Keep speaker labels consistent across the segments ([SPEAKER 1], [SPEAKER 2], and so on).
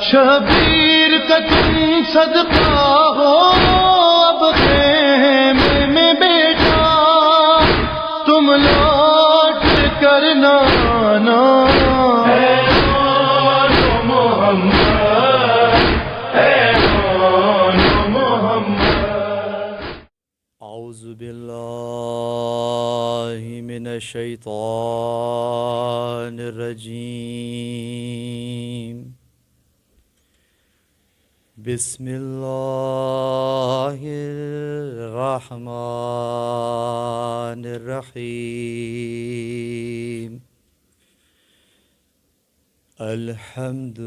[SPEAKER 1] شبیر کا تم صدقہ ہو اب خیمے میں بیٹھا، تم لوٹ کر نہ آنا۔
[SPEAKER 2] اعوذ باللہ من الشیطان الرجیم، بسم اللہ الرحمن الرحیم، الحمد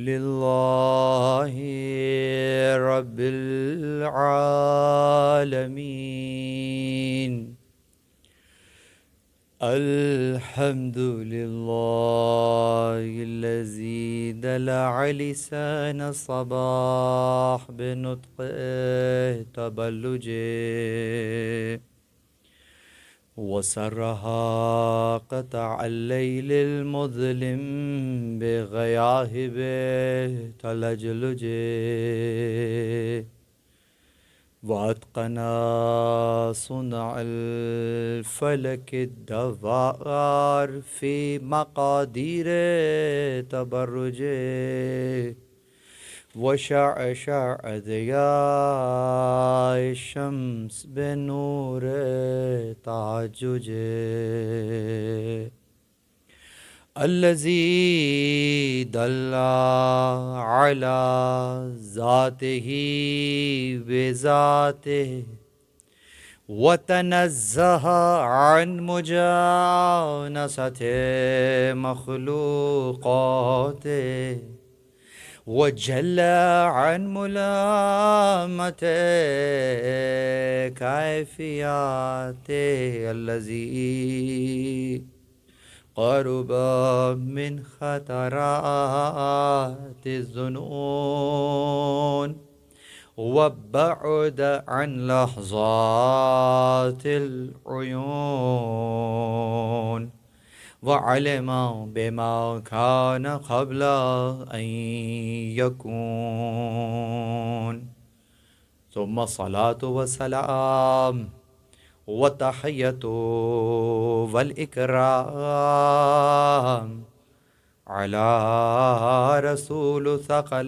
[SPEAKER 2] للہ رب العالمین، الحمد للہ الذی دلع لسان الصباح بنطق تبلج وسرها قطع الليل المظلم بغياهب تلجلج واتقنا صنع الفلك الدوار في مقادير تبرج وشعشع ضياء الشمس بنور تعجج، الذي دل على ذاته بذاته وتنزه عن مجانسة مخلوقاته وجل عن ملامة كيفياته، الذي قرب من خطرات الظنون وبعد عن لحظات العيون وعلم بما كان قبل أن يكون، ثم الصلاة والسلام والتحية والإكرام على رسول الثقلين،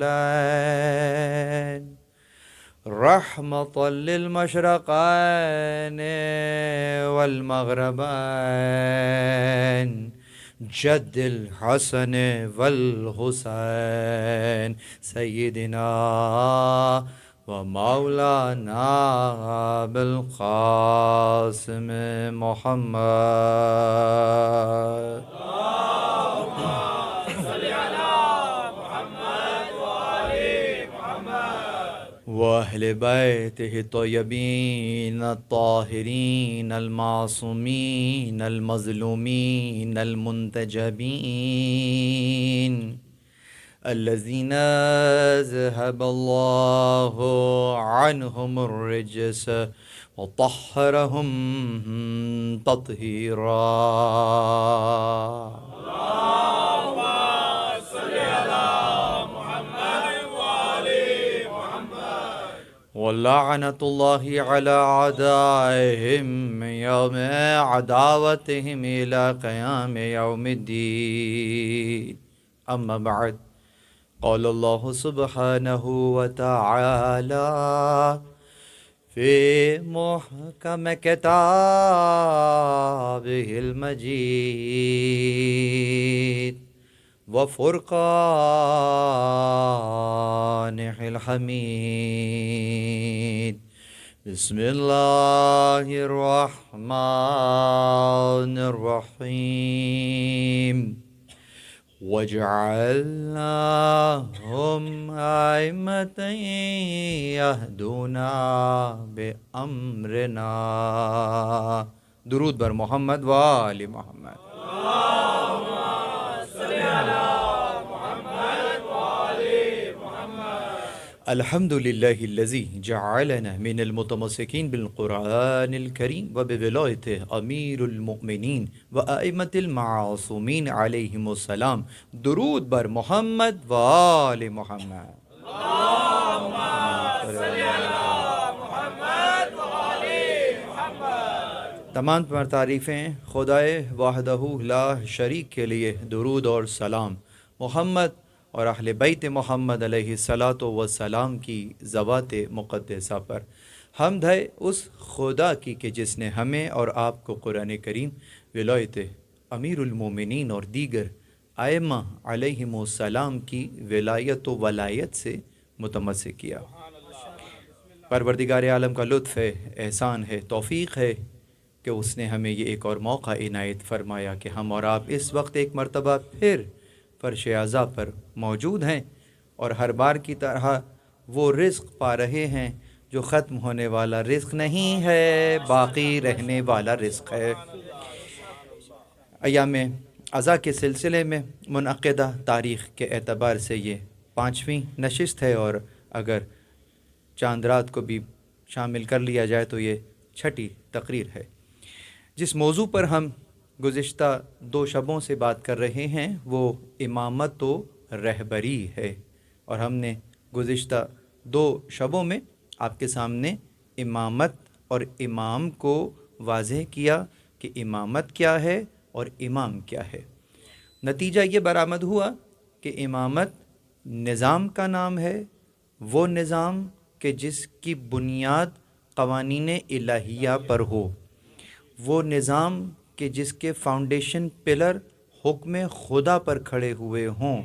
[SPEAKER 2] رحمة للمشرقين والمغربين، جد الحسن والحسين، سيدنا ومولانا بالقاسم محمد، وأهل بيته الطيبين الطاهرين المعصومين المظلومين المنتجبين، الذين ذهب الله عنهم الرجس وطهرهم تطهيرا. ولعنة الله على أعدائهم من يوم عداوتهم إلى قيام يوم الدين. أما بعد، قال الله سبحانه وتعالى في محكم كتابه المجيد وفرقانه الحميد، بسم الله الرحمن الرحيم. وَجَعَلْنَاهُمْ أَئِمَّةً يَهْدُونَ بِأَمْرِنَا. درود بر محمد و آل محمد. الحمد لله الذي جعلنا من المتمسكين بالقرآن الكريم وبولايته أمير المؤمنين وأئمة المعصومين عليهم السلام. درود بر محمد و آل محمد. تمام پر تعریفیں خدائے وحدہ لا شریک کے لیے درود اور سلام محمد اور اہل بیت محمد علیہ الصلاۃ والسلام کی ذوات مقدسہ پر. حمد ہے اس خدا کی کہ جس نے ہمیں اور آپ کو قرآن کریم ولایت امیر المومنین اور دیگر ائمہ علیہم السلام کی ولایت و ولایت سے متمسک کیا. پروردگار عالم کا لطف ہے، احسان ہے، توفیق ہے کہ اس نے ہمیں یہ ایک اور موقع عنایت فرمایا کہ ہم اور آپ اس وقت ایک مرتبہ پھر فرش اعضاء پر موجود ہیں اور ہر بار کی طرح وہ رزق پا رہے ہیں جو ختم ہونے والا رزق نہیں ہے، باقی رہنے والا رزق ہے. ایام عزا کے سلسلے میں منعقدہ تاریخ کے اعتبار سے یہ 5ویں نشست ہے اور اگر چاند رات کو بھی شامل کر لیا جائے تو یہ 6ٹھی تقریر ہے. جس موضوع پر ہم گزشتہ 2 شبوں سے بات کر رہے ہیں وہ امامت و رہبری ہے، اور ہم نے گزشتہ 2 شبوں میں آپ کے سامنے امامت اور امام کو واضح کیا کہ امامت کیا ہے اور امام کیا ہے. نتیجہ یہ برآمد ہوا کہ امامت نظام کا نام ہے، وہ نظام کہ جس کی بنیاد قوانین الہیہ پر ہو، وہ نظام کہ جس کے فاؤنڈیشن پلر حکم خدا پر کھڑے ہوئے ہوں،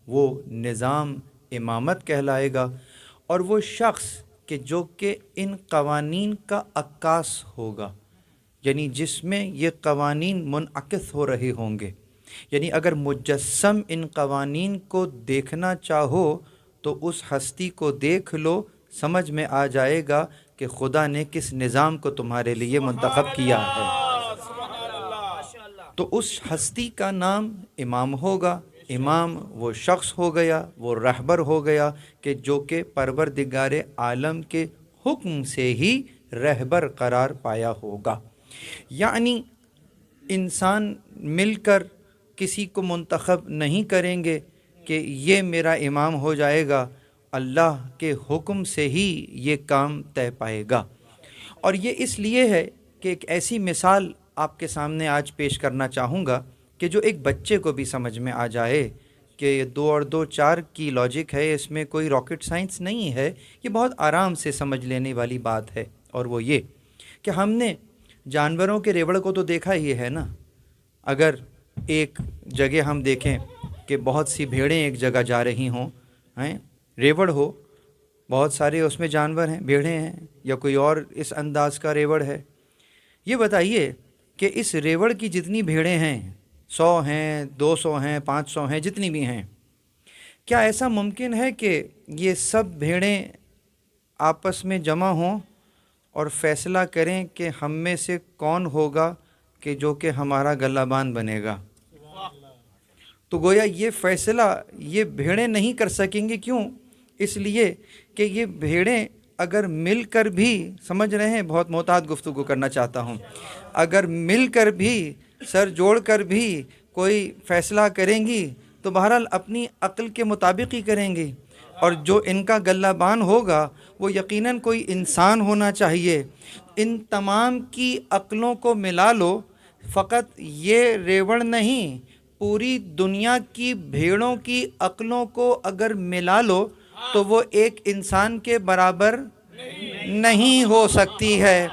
[SPEAKER 2] وہ نظام امامت کہلائے گا. اور وہ شخص کہ جو کہ ان قوانین کا عکاس ہوگا، یعنی جس میں یہ قوانین منعکس ہو رہے ہوں گے، یعنی اگر مجسم ان قوانین کو دیکھنا چاہو تو اس ہستی کو دیکھ لو، سمجھ میں آ جائے گا کہ خدا نے کس نظام کو تمہارے لیے منتخب کیا ہے. تو اس ہستی کا نام امام ہوگا. امام وہ شخص ہو گیا، وہ رہبر ہو گیا کہ جو کہ پروردگار عالم کے حکم سے ہی رہبر قرار پایا ہوگا. یعنی انسان مل کر کسی کو منتخب نہیں کریں گے کہ یہ میرا امام ہو جائے گا، اللہ کے حکم سے ہی یہ کام طے پائے گا. اور یہ اس لیے ہے کہ ایک ایسی مثال آپ کے سامنے آج پیش کرنا چاہوں گا کہ جو ایک بچے کو بھی سمجھ میں آ جائے کہ 2 اور 2 4 کی لاجک ہے، اس میں کوئی راکٹ سائنس نہیں ہے، یہ بہت آرام سے سمجھ لینے والی بات ہے. اور وہ یہ کہ ہم نے جانوروں کے ریوڑ کو تو دیکھا ہی ہے نا. اگر ایک جگہ ہم دیکھیں کہ بہت سی بھیڑیں ایک جگہ جا رہی ہوں، ریوڑ ہو، بہت سارے اس میں جانور ہیں، بھیڑیں ہیں یا کوئی اور اس انداز کا ریوڑ ہے، یہ بتائیے کہ اس ریوڑ کی جتنی بھیڑیں ہیں، 100 ہیں، 200 ہیں، 500 ہیں، جتنی بھی ہیں، کیا ایسا ممکن ہے کہ یہ سب بھیڑیں آپس میں جمع ہوں اور فیصلہ کریں کہ ہم میں سے کون ہوگا کہ جو کہ ہمارا گلہبان بنے گا؟ تو گویا یہ فیصلہ یہ بھیڑیں نہیں کر سکیں گے. کیوں؟ اس لیے کہ یہ بھیڑیں اگر مل کر بھی، سمجھ رہے ہیں، بہت محتاط گفتگو کرنا چاہتا ہوں، اگر مل کر بھی، سر جوڑ کر بھی کوئی فیصلہ کریں گی تو بہرحال اپنی عقل کے مطابق ہی کریں گی. اور جو ان کا گلہبان ہوگا وہ یقیناً کوئی انسان ہونا چاہیے. ان تمام کی عقلوں کو ملا لو، فقط یہ ریوڑ نہیں، پوری دنیا کی بھیڑوں کی عقلوں کو اگر ملا لو تو وہ ایک انسان کے برابر نہیں ہو سکتی ہے.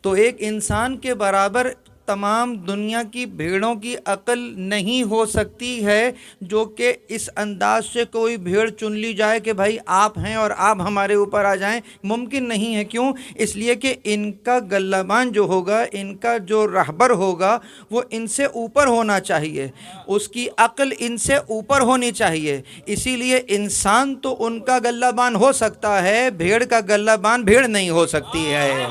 [SPEAKER 2] تو ایک انسان کے برابر تمام دنیا کی بھیڑوں کی عقل نہیں ہو سکتی ہے جو کہ اس انداز سے کوئی بھیڑ چن لی جائے کہ بھائی آپ ہیں اور آپ ہمارے اوپر آ جائیں، ممکن نہیں ہے۔ کیوں؟ اس لیے کہ ان کا گلہبان جو ہوگا، ان کا جو رہبر ہوگا وہ ان سے اوپر ہونا چاہیے، اس کی عقل ان سے اوپر ہونی چاہیے۔ اسی لیے انسان تو ان کا گلہبان ہو سکتا ہے، بھیڑ کا گلہبان بھیڑ نہیں ہو سکتی ہے۔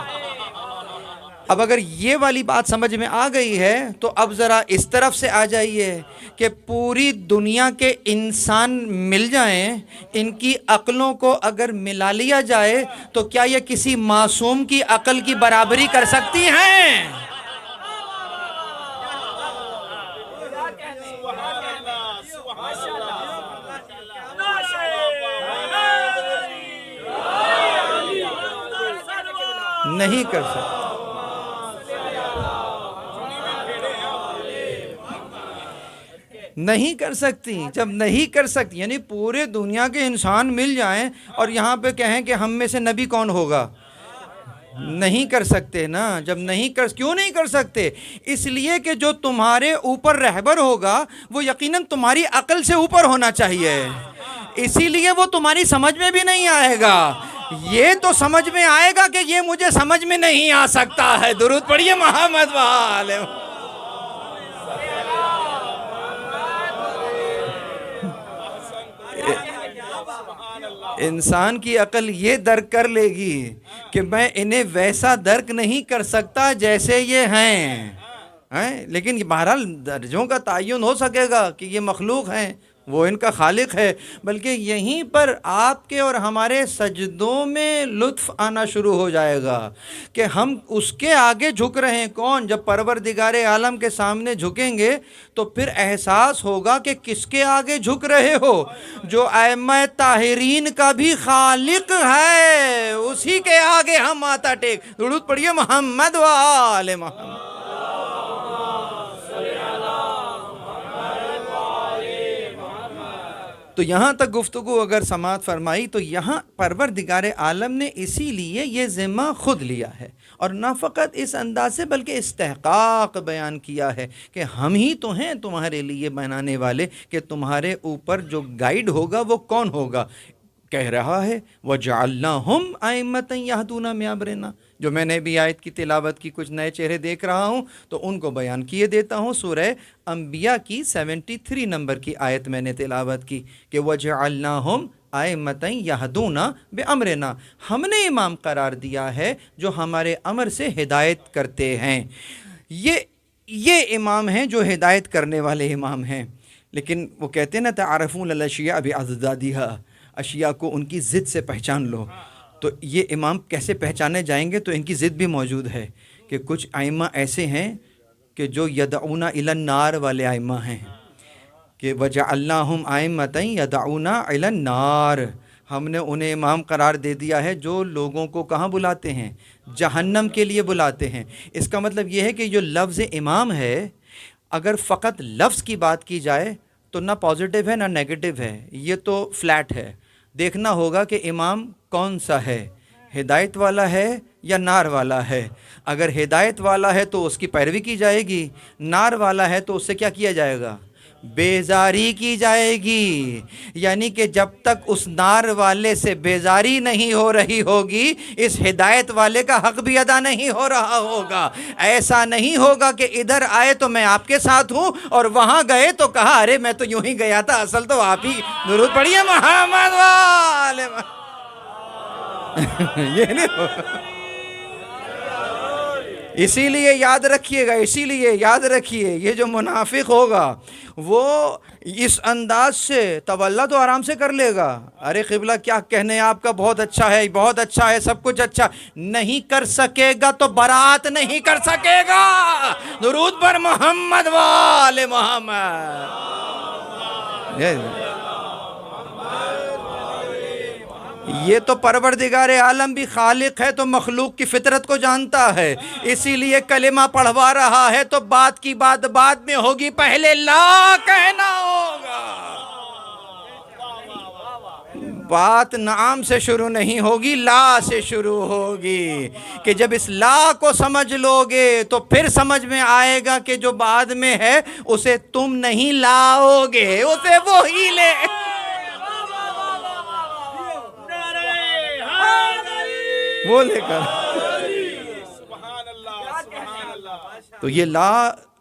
[SPEAKER 2] اب اگر یہ والی بات سمجھ میں آ گئی ہے تو اب ذرا اس طرف سے آ جائیے کہ پوری دنیا کے انسان مل جائیں، ان کی عقلوں کو اگر ملا لیا جائے تو کیا یہ کسی معصوم کی عقل کی برابری کر سکتی ہیں؟ نہیں کر سکتی، نہیں کر سکتی۔ جب نہیں کر سکتی یعنی پورے دنیا کے انسان مل جائیں اور یہاں پہ کہیں کہ ہم میں سے نبی کون ہوگا، نہیں کر سکتے نا۔ جب نہیں کر، کیوں نہیں کر سکتے؟ اس لیے کہ جو تمہارے اوپر رہبر ہوگا وہ یقیناً تمہاری عقل سے اوپر ہونا چاہیے، اسی لیے وہ تمہاری سمجھ میں بھی نہیں آئے گا۔ یہ تو سمجھ میں آئے گا کہ یہ مجھے سمجھ میں نہیں آ سکتا ہے۔ درود پڑھیے محمد وآلہ۔ انسان کی عقل یہ درک کر لے گی کہ میں انہیں ویسا درک نہیں کر سکتا جیسے یہ ہیں، لیکن بہرحال درجوں کا تعین ہو سکے گا کہ یہ مخلوق ہیں، وہ ان کا خالق ہے۔ بلکہ یہیں پر آپ کے اور ہمارے سجدوں میں لطف آنا شروع ہو جائے گا کہ ہم اس کے آگے جھک رہے ہیں۔ کون؟ جب پروردگار عالم کے سامنے جھکیں گے تو پھر احساس ہوگا کہ کس کے آگے جھک رہے ہو؟ جو ائمہ طاہرین کا بھی خالق ہے، اسی کے آگے ہم ماتھا ٹیک۔ درود پڑھیے محمد و آل محمد۔ تو یہاں تک گفتگو اگر سماعت فرمائی تو یہاں پروردگار عالم نے اسی لیے یہ ذمہ خود لیا ہے، اور نہ فقط اس انداز سے بلکہ استحقاق بیان کیا ہے کہ ہم ہی تو ہیں تمہارے لیے بنانے والے، کہ تمہارے اوپر جو گائیڈ ہوگا وہ کون ہوگا۔ کہہ رہا ہے وَجَعَلْنَاهُمْ أَئِمَّةً يَهْدُونَ بِأَمْرِنَا، جو میں نے بھی آیت کی تلاوت کی، کچھ نئے چہرے دیکھ رہا ہوں تو ان کو بیان کیے دیتا ہوں۔ سورہ انبیاء کی 73 نمبر کی آیت میں نے تلاوت کی کہ وَجَعَلْنَاهُمْ أَئِمَّةً يَهْدُونَ بِأَمْرِنَا، ہم نے امام قرار دیا ہے جو ہمارے امر سے ہدایت کرتے ہیں۔ یہ امام ہیں جو ہدایت کرنے والے امام ہیں۔ لیکن وہ کہتے ہیں نا تعارفون الاشیاء بأضدادها، اشیاء کو ان کی ضد سے پہچان لو۔ تو یہ امام کیسے پہچانے جائیں گے؟ تو ان کی ضد بھی موجود ہے کہ کچھ ائمہ ایسے ہیں کہ جو یدعون الی النار والے ائمہ ہیں، کہ وجعلناہم ائمۃ یدعون الی النار، ہم نے انہیں امام قرار دے دیا ہے جو لوگوں کو کہاں بلاتے ہیں؟ جہنم کے لیے بلاتے ہیں۔ اس کا مطلب یہ ہے کہ جو لفظ امام ہے، اگر فقط لفظ کی بات کی جائے تو نہ پازیٹیو ہے نہ نیگیٹو ہے، یہ تو فلیٹ ہے۔ دیکھنا ہوگا کہ امام کون سا ہے، ہدایت والا ہے یا نار والا ہے۔ اگر ہدایت والا ہے تو اس کی پیروی کی جائے گی، نار والا ہے تو اس سے کیا کیا جائے گا؟ بیزاری کی جائے گی۔ یعنی کہ جب تک اس نار والے سے بیزاری نہیں ہو رہی ہوگی، اس ہدایت والے کا حق بھی ادا نہیں ہو رہا ہوگا۔ ایسا نہیں ہوگا کہ ادھر آئے تو میں آپ کے ساتھ ہوں اور وہاں گئے تو کہا ارے میں تو یوں ہی گیا تھا، اصل تو آپ ہی۔ درود پڑھیے محمد والے یہ نہیں ہوگا۔ اسی لیے یاد رکھیے گا، اسی لیے یاد رکھیے، یہ جو منافق ہوگا وہ اس انداز سے تولا تو آرام سے کر لے گا، ارے قبلہ کیا کہنے آپ کا، بہت اچھا ہے، بہت اچھا ہے، سب کچھ اچھا، نہیں کر سکے گا تو برات نہیں کر سکے گا۔ درود پر محمد وآل محمد۔ یہ تو پروردگار عالم بھی خالق ہے تو مخلوق کی فطرت کو جانتا ہے، اسی لیے کلمہ پڑھوا رہا ہے تو بات کی بات بعد میں ہوگی، پہلے لا کہنا ہوگا۔ بات نعم سے شروع نہیں ہوگی، لا سے شروع ہوگی، کہ جب اس لا کو سمجھ لو گے تو پھر سمجھ میں آئے گا کہ جو بعد میں ہے اسے تم نہیں لاؤ گے، اسے وہی لے۔ وہ لے کر تو یہ لا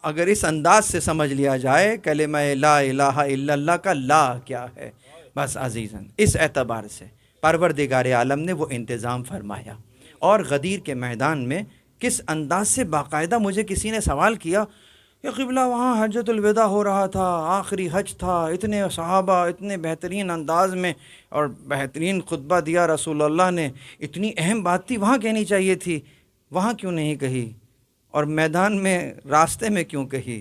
[SPEAKER 2] اگر اس انداز سے سمجھ لیا جائے کلمہ لا الہ الا اللہ کا لا کیا ہے، بس عزیزاً اس اعتبار سے پروردگار عالم نے وہ انتظام فرمایا۔ اور غدیر کے میدان میں کس انداز سے باقاعدہ مجھے کسی نے سوال کیا کہ قبلہ وہاں حجۃ الوداع ہو رہا تھا، آخری حج تھا، اتنے صحابہ اتنے بہترین انداز میں اور بہترین خطبہ دیا رسول اللہ نے، اتنی اہم بات تھی وہاں کہنی چاہیے تھی، وہاں کیوں نہیں کہی اور میدان میں راستے میں کیوں کہی؟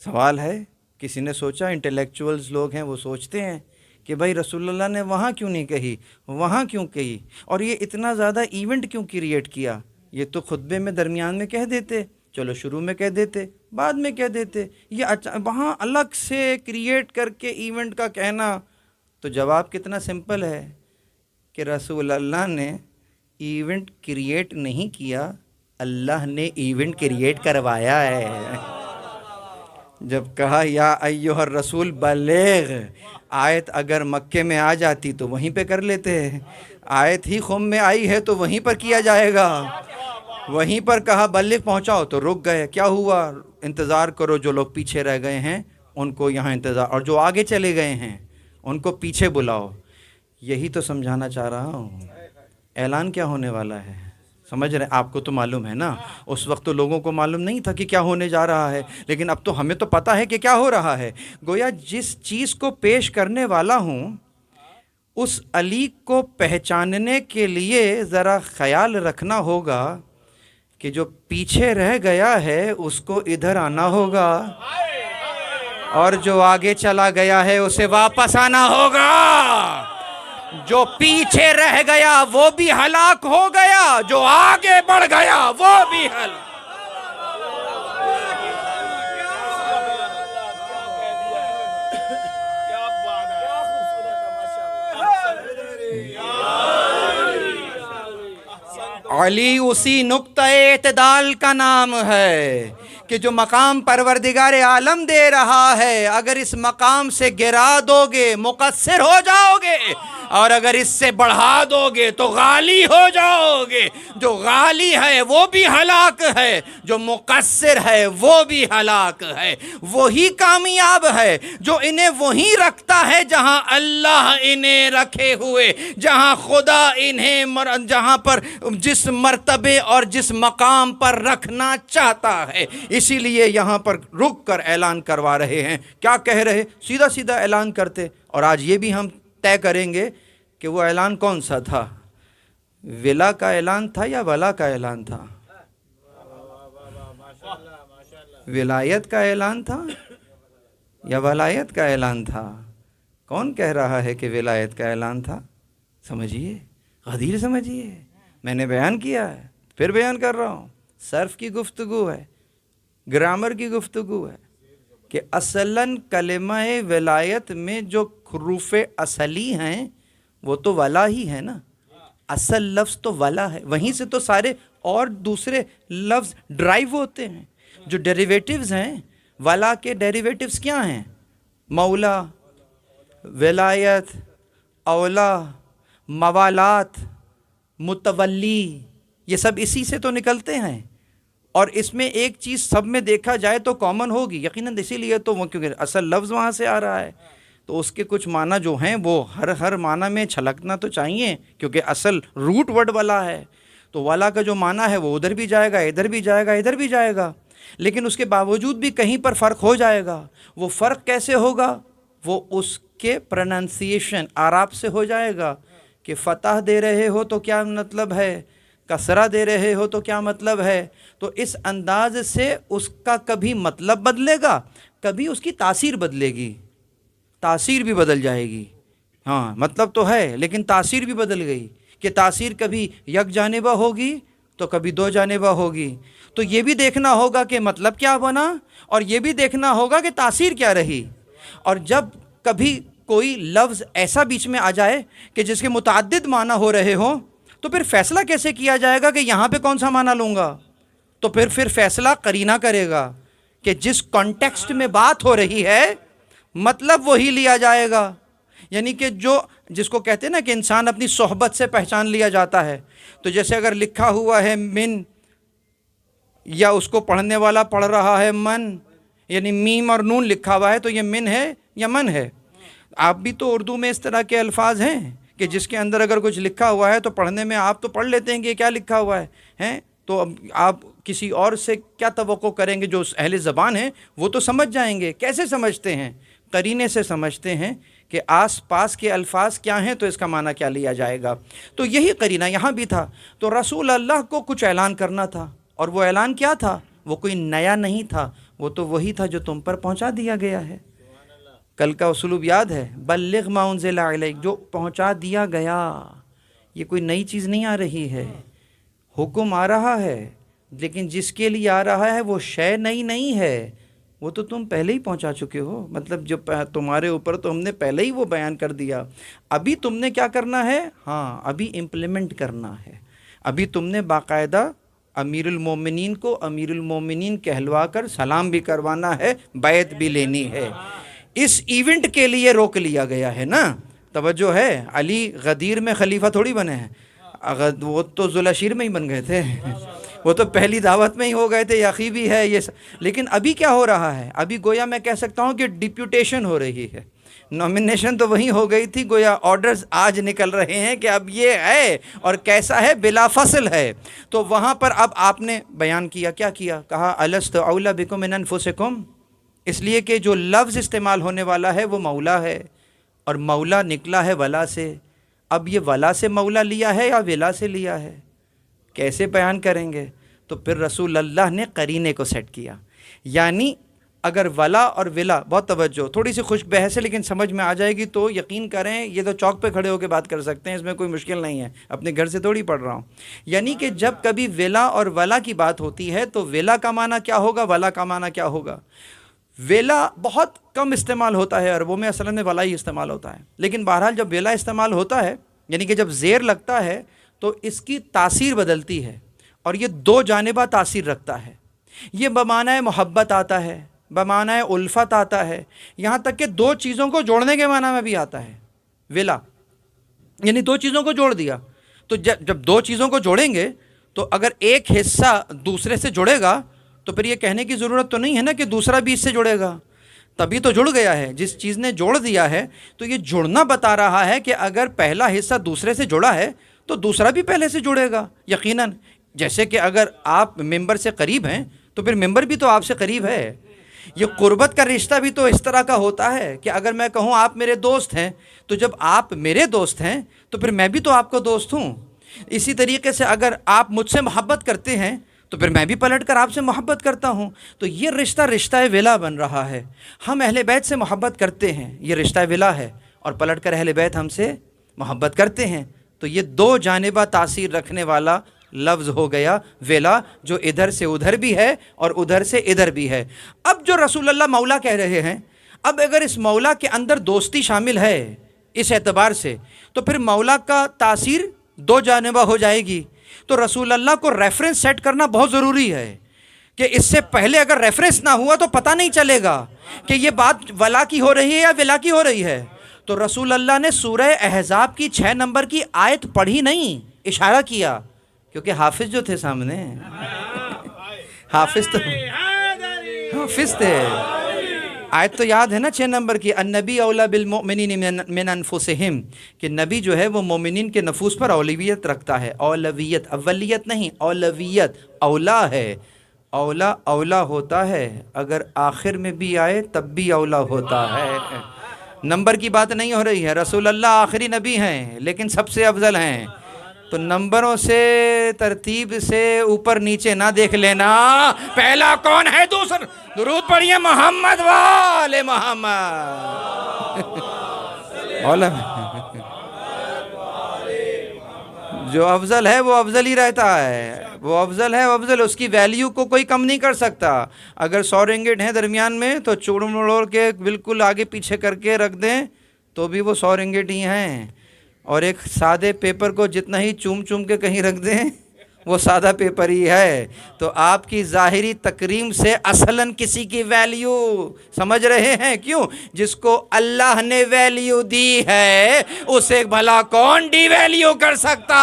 [SPEAKER 2] سوال ہے، کسی نے سوچا؟ انٹلیکچوئلز لوگ ہیں وہ سوچتے ہیں کہ بھائی رسول اللہ نے وہاں کیوں نہیں کہی، وہاں کیوں کہی، اور یہ اتنا زیادہ ایونٹ کیوں کریٹ کیا؟ یہ تو خطبے میں درمیان میں کہہ دیتے، چلو شروع میں کہہ دیتے، بعد میں کہہ دیتے، یہ وہاں الگ سے کریٹ کر کے ایونٹ کا کہنا۔ تو جواب کتنا سمپل ہے کہ رسول اللہ نے ایونٹ کریٹ نہیں کیا، اللہ نے ایونٹ کریٹ کروایا ہے۔ جب کہا یا ایھا الرسول بلغ، آیت اگر مکے میں آ جاتی تو وہیں پہ کر لیتے، آیت ہی قم میں آئی ہے تو وہیں پر کیا جائے گا، وہیں پر کہا بلغ پہنچاؤ تو رک گئے، کیا ہوا؟ انتظار کرو، جو لوگ پیچھے رہ گئے ہیں ان کو یہاں انتظار، اور جو آگے چلے گئے ہیں ان کو پیچھے بلاؤ۔ یہی تو سمجھانا چاہ رہا ہوں۔ اعلان کیا ہونے والا ہے سمجھ رہے ہیں؟ آپ کو تو معلوم ہے نا، اس وقت تو لوگوں کو معلوم نہیں تھا کہ کیا ہونے جا رہا ہے، لیکن اب تو ہمیں تو پتہ ہے کہ کیا ہو رہا ہے۔ گویا جس چیز کو پیش کرنے والا ہوں اس علی کو پہچاننے کے لیے ذرا خیال رکھنا ہوگا کہ جو پیچھے رہ گیا ہے اس کو ادھر آنا ہوگا، اور جو آگے چلا گیا ہے اسے واپس آنا ہوگا۔ جو پیچھے رہ گیا وہ بھی ہلاک ہو گیا، جو آگے بڑھ گیا وہ بھی ہلاک۔ علی اسی نقطہ اعتدال کا نام ہے کہ جو مقام پروردگار عالم دے رہا ہے، اگر اس مقام سے گرا دو گے مقصر ہو جاؤ گے، اور اگر اس سے بڑھا دو گے تو غالی ہو جاؤ گے۔ جو غالی ہے وہ بھی ہلاک ہے، جو مقصر ہے وہ بھی ہلاک ہے۔ وہی کامیاب ہے جو انہیں وہیں رکھتا ہے جہاں اللہ انہیں رکھے ہوئے، جہاں خدا انہیں جہاں پر جس مرتبے اور جس مقام پر رکھنا چاہتا ہے۔ اسی لیے یہاں پر رک کر اعلان کروا رہے ہیں۔ کیا کہہ رہے؟ سیدھا سیدھا اعلان کرتے، اور آج یہ بھی ہم طے کریں گے کہ وہ اعلان کون سا تھا، ولا کا اعلان تھا یا ولا کا اعلان تھا؟ ولایت کا اعلان تھا یا ولایت کا اعلان تھا؟ کون کہہ رہا ہے کہ ولایت کا اعلان تھا؟ سمجھیے، غدیر سمجھیے، میں نے بیان کیا ہے، پھر بیان کر رہا ہوں۔ صرف کی گفتگو ہے، گرامر کی گفتگو ہے کہ اصلاً کلمہ ولایت میں جو حروف اصلی ہیں وہ تو ولا ہی ہے نا، اصل لفظ تو ولا ہے، وہیں سے تو سارے اور دوسرے لفظ ڈرائیو ہوتے ہیں۔ جو ڈیریویٹیوز ہیں ولا کے ڈیریویٹیوز کیا ہیں؟ مولا، ولایت، اولا، موالات، متولی، یہ سب اسی سے تو نکلتے ہیں۔ اور اس میں ایک چیز سب میں دیکھا جائے تو کامن ہوگی یقیناً، اسی لیے تو وہ کیونکہ اصل لفظ وہاں سے آ رہا ہے تو اس کے کچھ معنی جو ہیں وہ ہر معنی میں چھلکنا تو چاہیے، کیونکہ اصل روٹ ورڈ ولا ہے، تو ولا کا جو معنی ہے وہ ادھر بھی جائے گا، ادھر بھی جائے گا، ادھر بھی جائے گا، لیکن اس کے باوجود بھی کہیں پر فرق ہو جائے گا۔ وہ فرق کیسے ہوگا؟ وہ اس کے پروننسیشن اعراب سے ہو جائے گا کہ فتح دے رہے ہو تو کیا مطلب ہے، کسرہ دے رہے ہو تو کیا مطلب ہے، تو اس انداز سے اس کا کبھی مطلب بدلے گا، کبھی اس کی تاثیر بدلے گی، تاثیر بھی بدل جائے گی۔ ہاں مطلب تو ہے لیکن تاثیر بھی بدل گئی، کہ تاثیر کبھی یک جانبہ ہوگی تو کبھی دو جانبہ ہوگی۔ تو یہ بھی دیکھنا ہوگا کہ مطلب کیا بنا، اور یہ بھی دیکھنا ہوگا کہ تاثیر کیا رہی۔ اور جب کبھی کوئی لفظ ایسا بیچ میں آ جائے کہ جس کے متعدد معنی ہو رہے ہوں، تو پھر فیصلہ کیسے کیا جائے گا کہ یہاں پہ کون سا معنی لوں گا؟ تو پھر فیصلہ قرینہ کرے گا کہ جس کانٹیکسٹ میں بات ہو رہی ہے مطلب وہی لیا جائے گا. یعنی کہ جس کو کہتے ہیں نا کہ انسان اپنی صحبت سے پہچان لیا جاتا ہے. تو جیسے اگر لکھا ہوا ہے من، یا اس کو پڑھنے والا پڑھ رہا ہے من، یعنی میم اور نون لکھا ہوا ہے تو یہ من ہے یا من ہے. آپ بھی تو اردو میں اس طرح کے الفاظ ہیں کہ جس کے اندر اگر کچھ لکھا ہوا ہے تو پڑھنے میں آپ تو پڑھ لیتے ہیں کہ یہ کیا لکھا ہوا ہے، تو اب آپ کسی اور سے کیا توقع کریں گے؟ جو اہل زبان ہیں وہ تو سمجھ جائیں گے. کیسے سمجھتے ہیں؟ قرینے سے سمجھتے ہیں کہ آس پاس کے الفاظ کیا ہیں تو اس کا معنی کیا لیا جائے گا. تو یہی قرینہ یہاں بھی تھا. تو رسول اللہ کو کچھ اعلان کرنا تھا، اور وہ اعلان کیا تھا؟ وہ کوئی نیا نہیں تھا، وہ تو وہی تھا جو تم پر پہنچا دیا گیا ہے. کل کا اسلوب یاد ہے، بلغ ما انزل الیک، جو پہنچا دیا گیا. یہ کوئی نئی چیز نہیں آ رہی ہے، حکم آ رہا ہے، لیکن جس کے لیے آ رہا ہے وہ شے نئی نہیں ہے، وہ تو تم پہلے ہی پہنچا چکے ہو. مطلب جو تمہارے اوپر تو ہم نے پہلے ہی وہ بیان کر دیا. ابھی تم نے کیا کرنا ہے؟ ہاں، ابھی امپلیمنٹ کرنا ہے. ابھی تم نے باقاعدہ امیر المومنین کو امیر المومنین کہلوا کر سلام بھی کروانا ہے، بیعت بھی لینی ہے. اس ایونٹ کے لیے روک لیا گیا ہے نا. توجہ ہے، علی غدیر میں خلیفہ تھوڑی بنے ہیں، وہ تو ذوالعشیر میں ہی بن گئے تھے، وہ تو پہلی دعوت میں ہی ہو گئے تھے. یقی بھی ہے یہ لیکن ابھی کیا ہو رہا ہے؟ ابھی گویا میں کہہ سکتا ہوں کہ ڈیپیوٹیشن ہو رہی ہے. نومینیشن تو وہیں ہو گئی تھی، گویا آرڈرز آج نکل رہے ہیں کہ اب یہ ہے اور کیسا ہے، بلا فصل ہے. تو وہاں پر اب آپ نے بیان کیا، کیا کیا؟ کہا الست اولی بکم من انفسکم، اس لیے کہ جو لفظ استعمال ہونے والا ہے وہ مولا ہے، اور مولا نکلا ہے ولا سے. اب یہ ولا سے مولا لیا ہے یا ولا سے لیا ہے؟ کیسے بیان کریں گے؟ تو پھر رسول اللہ نے قرینے کو سیٹ کیا. یعنی اگر ولا اور ولا، بہت توجہ، تھوڑی سی خوش بحث ہے لیکن سمجھ میں آ جائے گی تو یقین کریں یہ تو چوک پہ کھڑے ہو کے بات کر سکتے ہیں، اس میں کوئی مشکل نہیں ہے، اپنے گھر سے تھوڑی پڑھ رہا ہوں. یعنی کہ جب کبھی ولا اور ولا کی بات ہوتی ہے تو ولا کا معنی کیا ہوگا، ولا کا معنی کیا ہوگا؟ ویلا بہت کم استعمال ہوتا ہے عربوں میں، اصل میں ولا ہی استعمال ہوتا ہے. لیکن بہرحال جب ویلا استعمال ہوتا ہے، یعنی کہ جب زیر لگتا ہے تو اس کی تاثیر بدلتی ہے، اور یہ دو جانبہ تاثیر رکھتا ہے. یہ بمعنی محبت آتا ہے، بمعنی الفت آتا ہے، یہاں تک کہ دو چیزوں کو جوڑنے کے معنی میں بھی آتا ہے. ویلا یعنی دو چیزوں کو جوڑ دیا. تو جب دو چیزوں کو جوڑیں گے تو اگر ایک حصہ دوسرے سے جڑے گا تو پھر یہ کہنے کی ضرورت تو نہیں ہے نا کہ دوسرا بھی اس سے جڑے گا، تبھی تو جڑ گیا ہے. جس چیز نے جوڑ دیا ہے تو یہ جڑنا بتا رہا ہے کہ اگر پہلا حصہ دوسرے سے جڑا ہے تو دوسرا بھی پہلے سے جڑے گا یقیناً. جیسے کہ اگر آپ ممبر سے قریب ہیں تو پھر ممبر بھی تو آپ سے قریب ہے. یہ قربت کا رشتہ بھی تو اس طرح کا ہوتا ہے کہ اگر میں کہوں آپ میرے دوست ہیں تو جب آپ میرے دوست ہیں تو پھر میں بھی تو آپ کو دوست ہوں. اسی طریقے سے اگر آپ مجھ سے محبت کرتے ہیں تو پھر میں بھی پلٹ کر آپ سے محبت کرتا ہوں. تو یہ رشتہ ولا بن رہا ہے. ہم اہل بیت سے محبت کرتے ہیں، یہ رشتہ ولا ہے، اور پلٹ کر اہل بیت ہم سے محبت کرتے ہیں. تو یہ دو جانبہ تاثیر رکھنے والا لفظ ہو گیا ولا، جو ادھر سے ادھر بھی ہے اور ادھر سے ادھر بھی ہے. اب جو رسول اللہ مولا کہہ رہے ہیں، اب اگر اس مولا کے اندر دوستی شامل ہے اس اعتبار سے تو پھر مولا کا تاثیر دو جانبہ ہو جائے گی. تو رسول اللہ کو ریفرنس سیٹ کرنا بہت ضروری ہے کہ اس سے پہلے اگر ریفرنس نہ ہوا تو پتہ نہیں چلے گا کہ یہ بات ولا کی ہو رہی ہے یا ولا کی ہو رہی ہے. تو رسول اللہ نے سورہ احزاب کی 6 نمبر کی آیت پڑھی نہیں، اشارہ کیا، کیونکہ حافظ جو تھے سامنے حافظ تھے. آیت تو یاد ہے نا 6 نمبر کی، النبی اولا بالمؤمنین من انفسہم، کہ نبی جو ہے وہ مومنین کے نفوس پر اولویت رکھتا ہے. اولویت، اولیت نہیں، اولویت، اولا ہے. اولا ہوتا ہے، اگر آخر میں بھی آئے تب بھی اولا ہوتا ہے. نمبر کی بات نہیں ہو رہی ہے. رسول اللہ آخری نبی ہیں لیکن سب سے افضل ہیں. تو نمبروں سے، ترتیب سے اوپر نیچے نہ دیکھ لینا، پہلا کون ہے، دوسرا. درود پڑھیے محمد والے محمد. جو افضل ہے وہ افضل ہی رہتا ہے، وہ افضل ہے، وہ افضل، اس کی ویلیو کو کوئی کم نہیں کر سکتا. اگر 100 رنگٹ ہیں درمیان میں تو چوڑ مڑوڑ کے بالکل آگے پیچھے کر کے رکھ دیں تو بھی وہ 100 رنگٹ ہی ہیں، اور ایک سادے پیپر کو جتنا ہی چوم چوم کے کہیں رکھ دیں وہ سادہ پیپر ہی ہے۔ تو آپ کی ظاہری تکریم سے اصلاً کسی کی ویلیو، سمجھ رہے ہیں کیوں؟ جس کو اللہ نے ویلیو دی ہے اسے بھلا کون ڈی ویلیو کر سکتا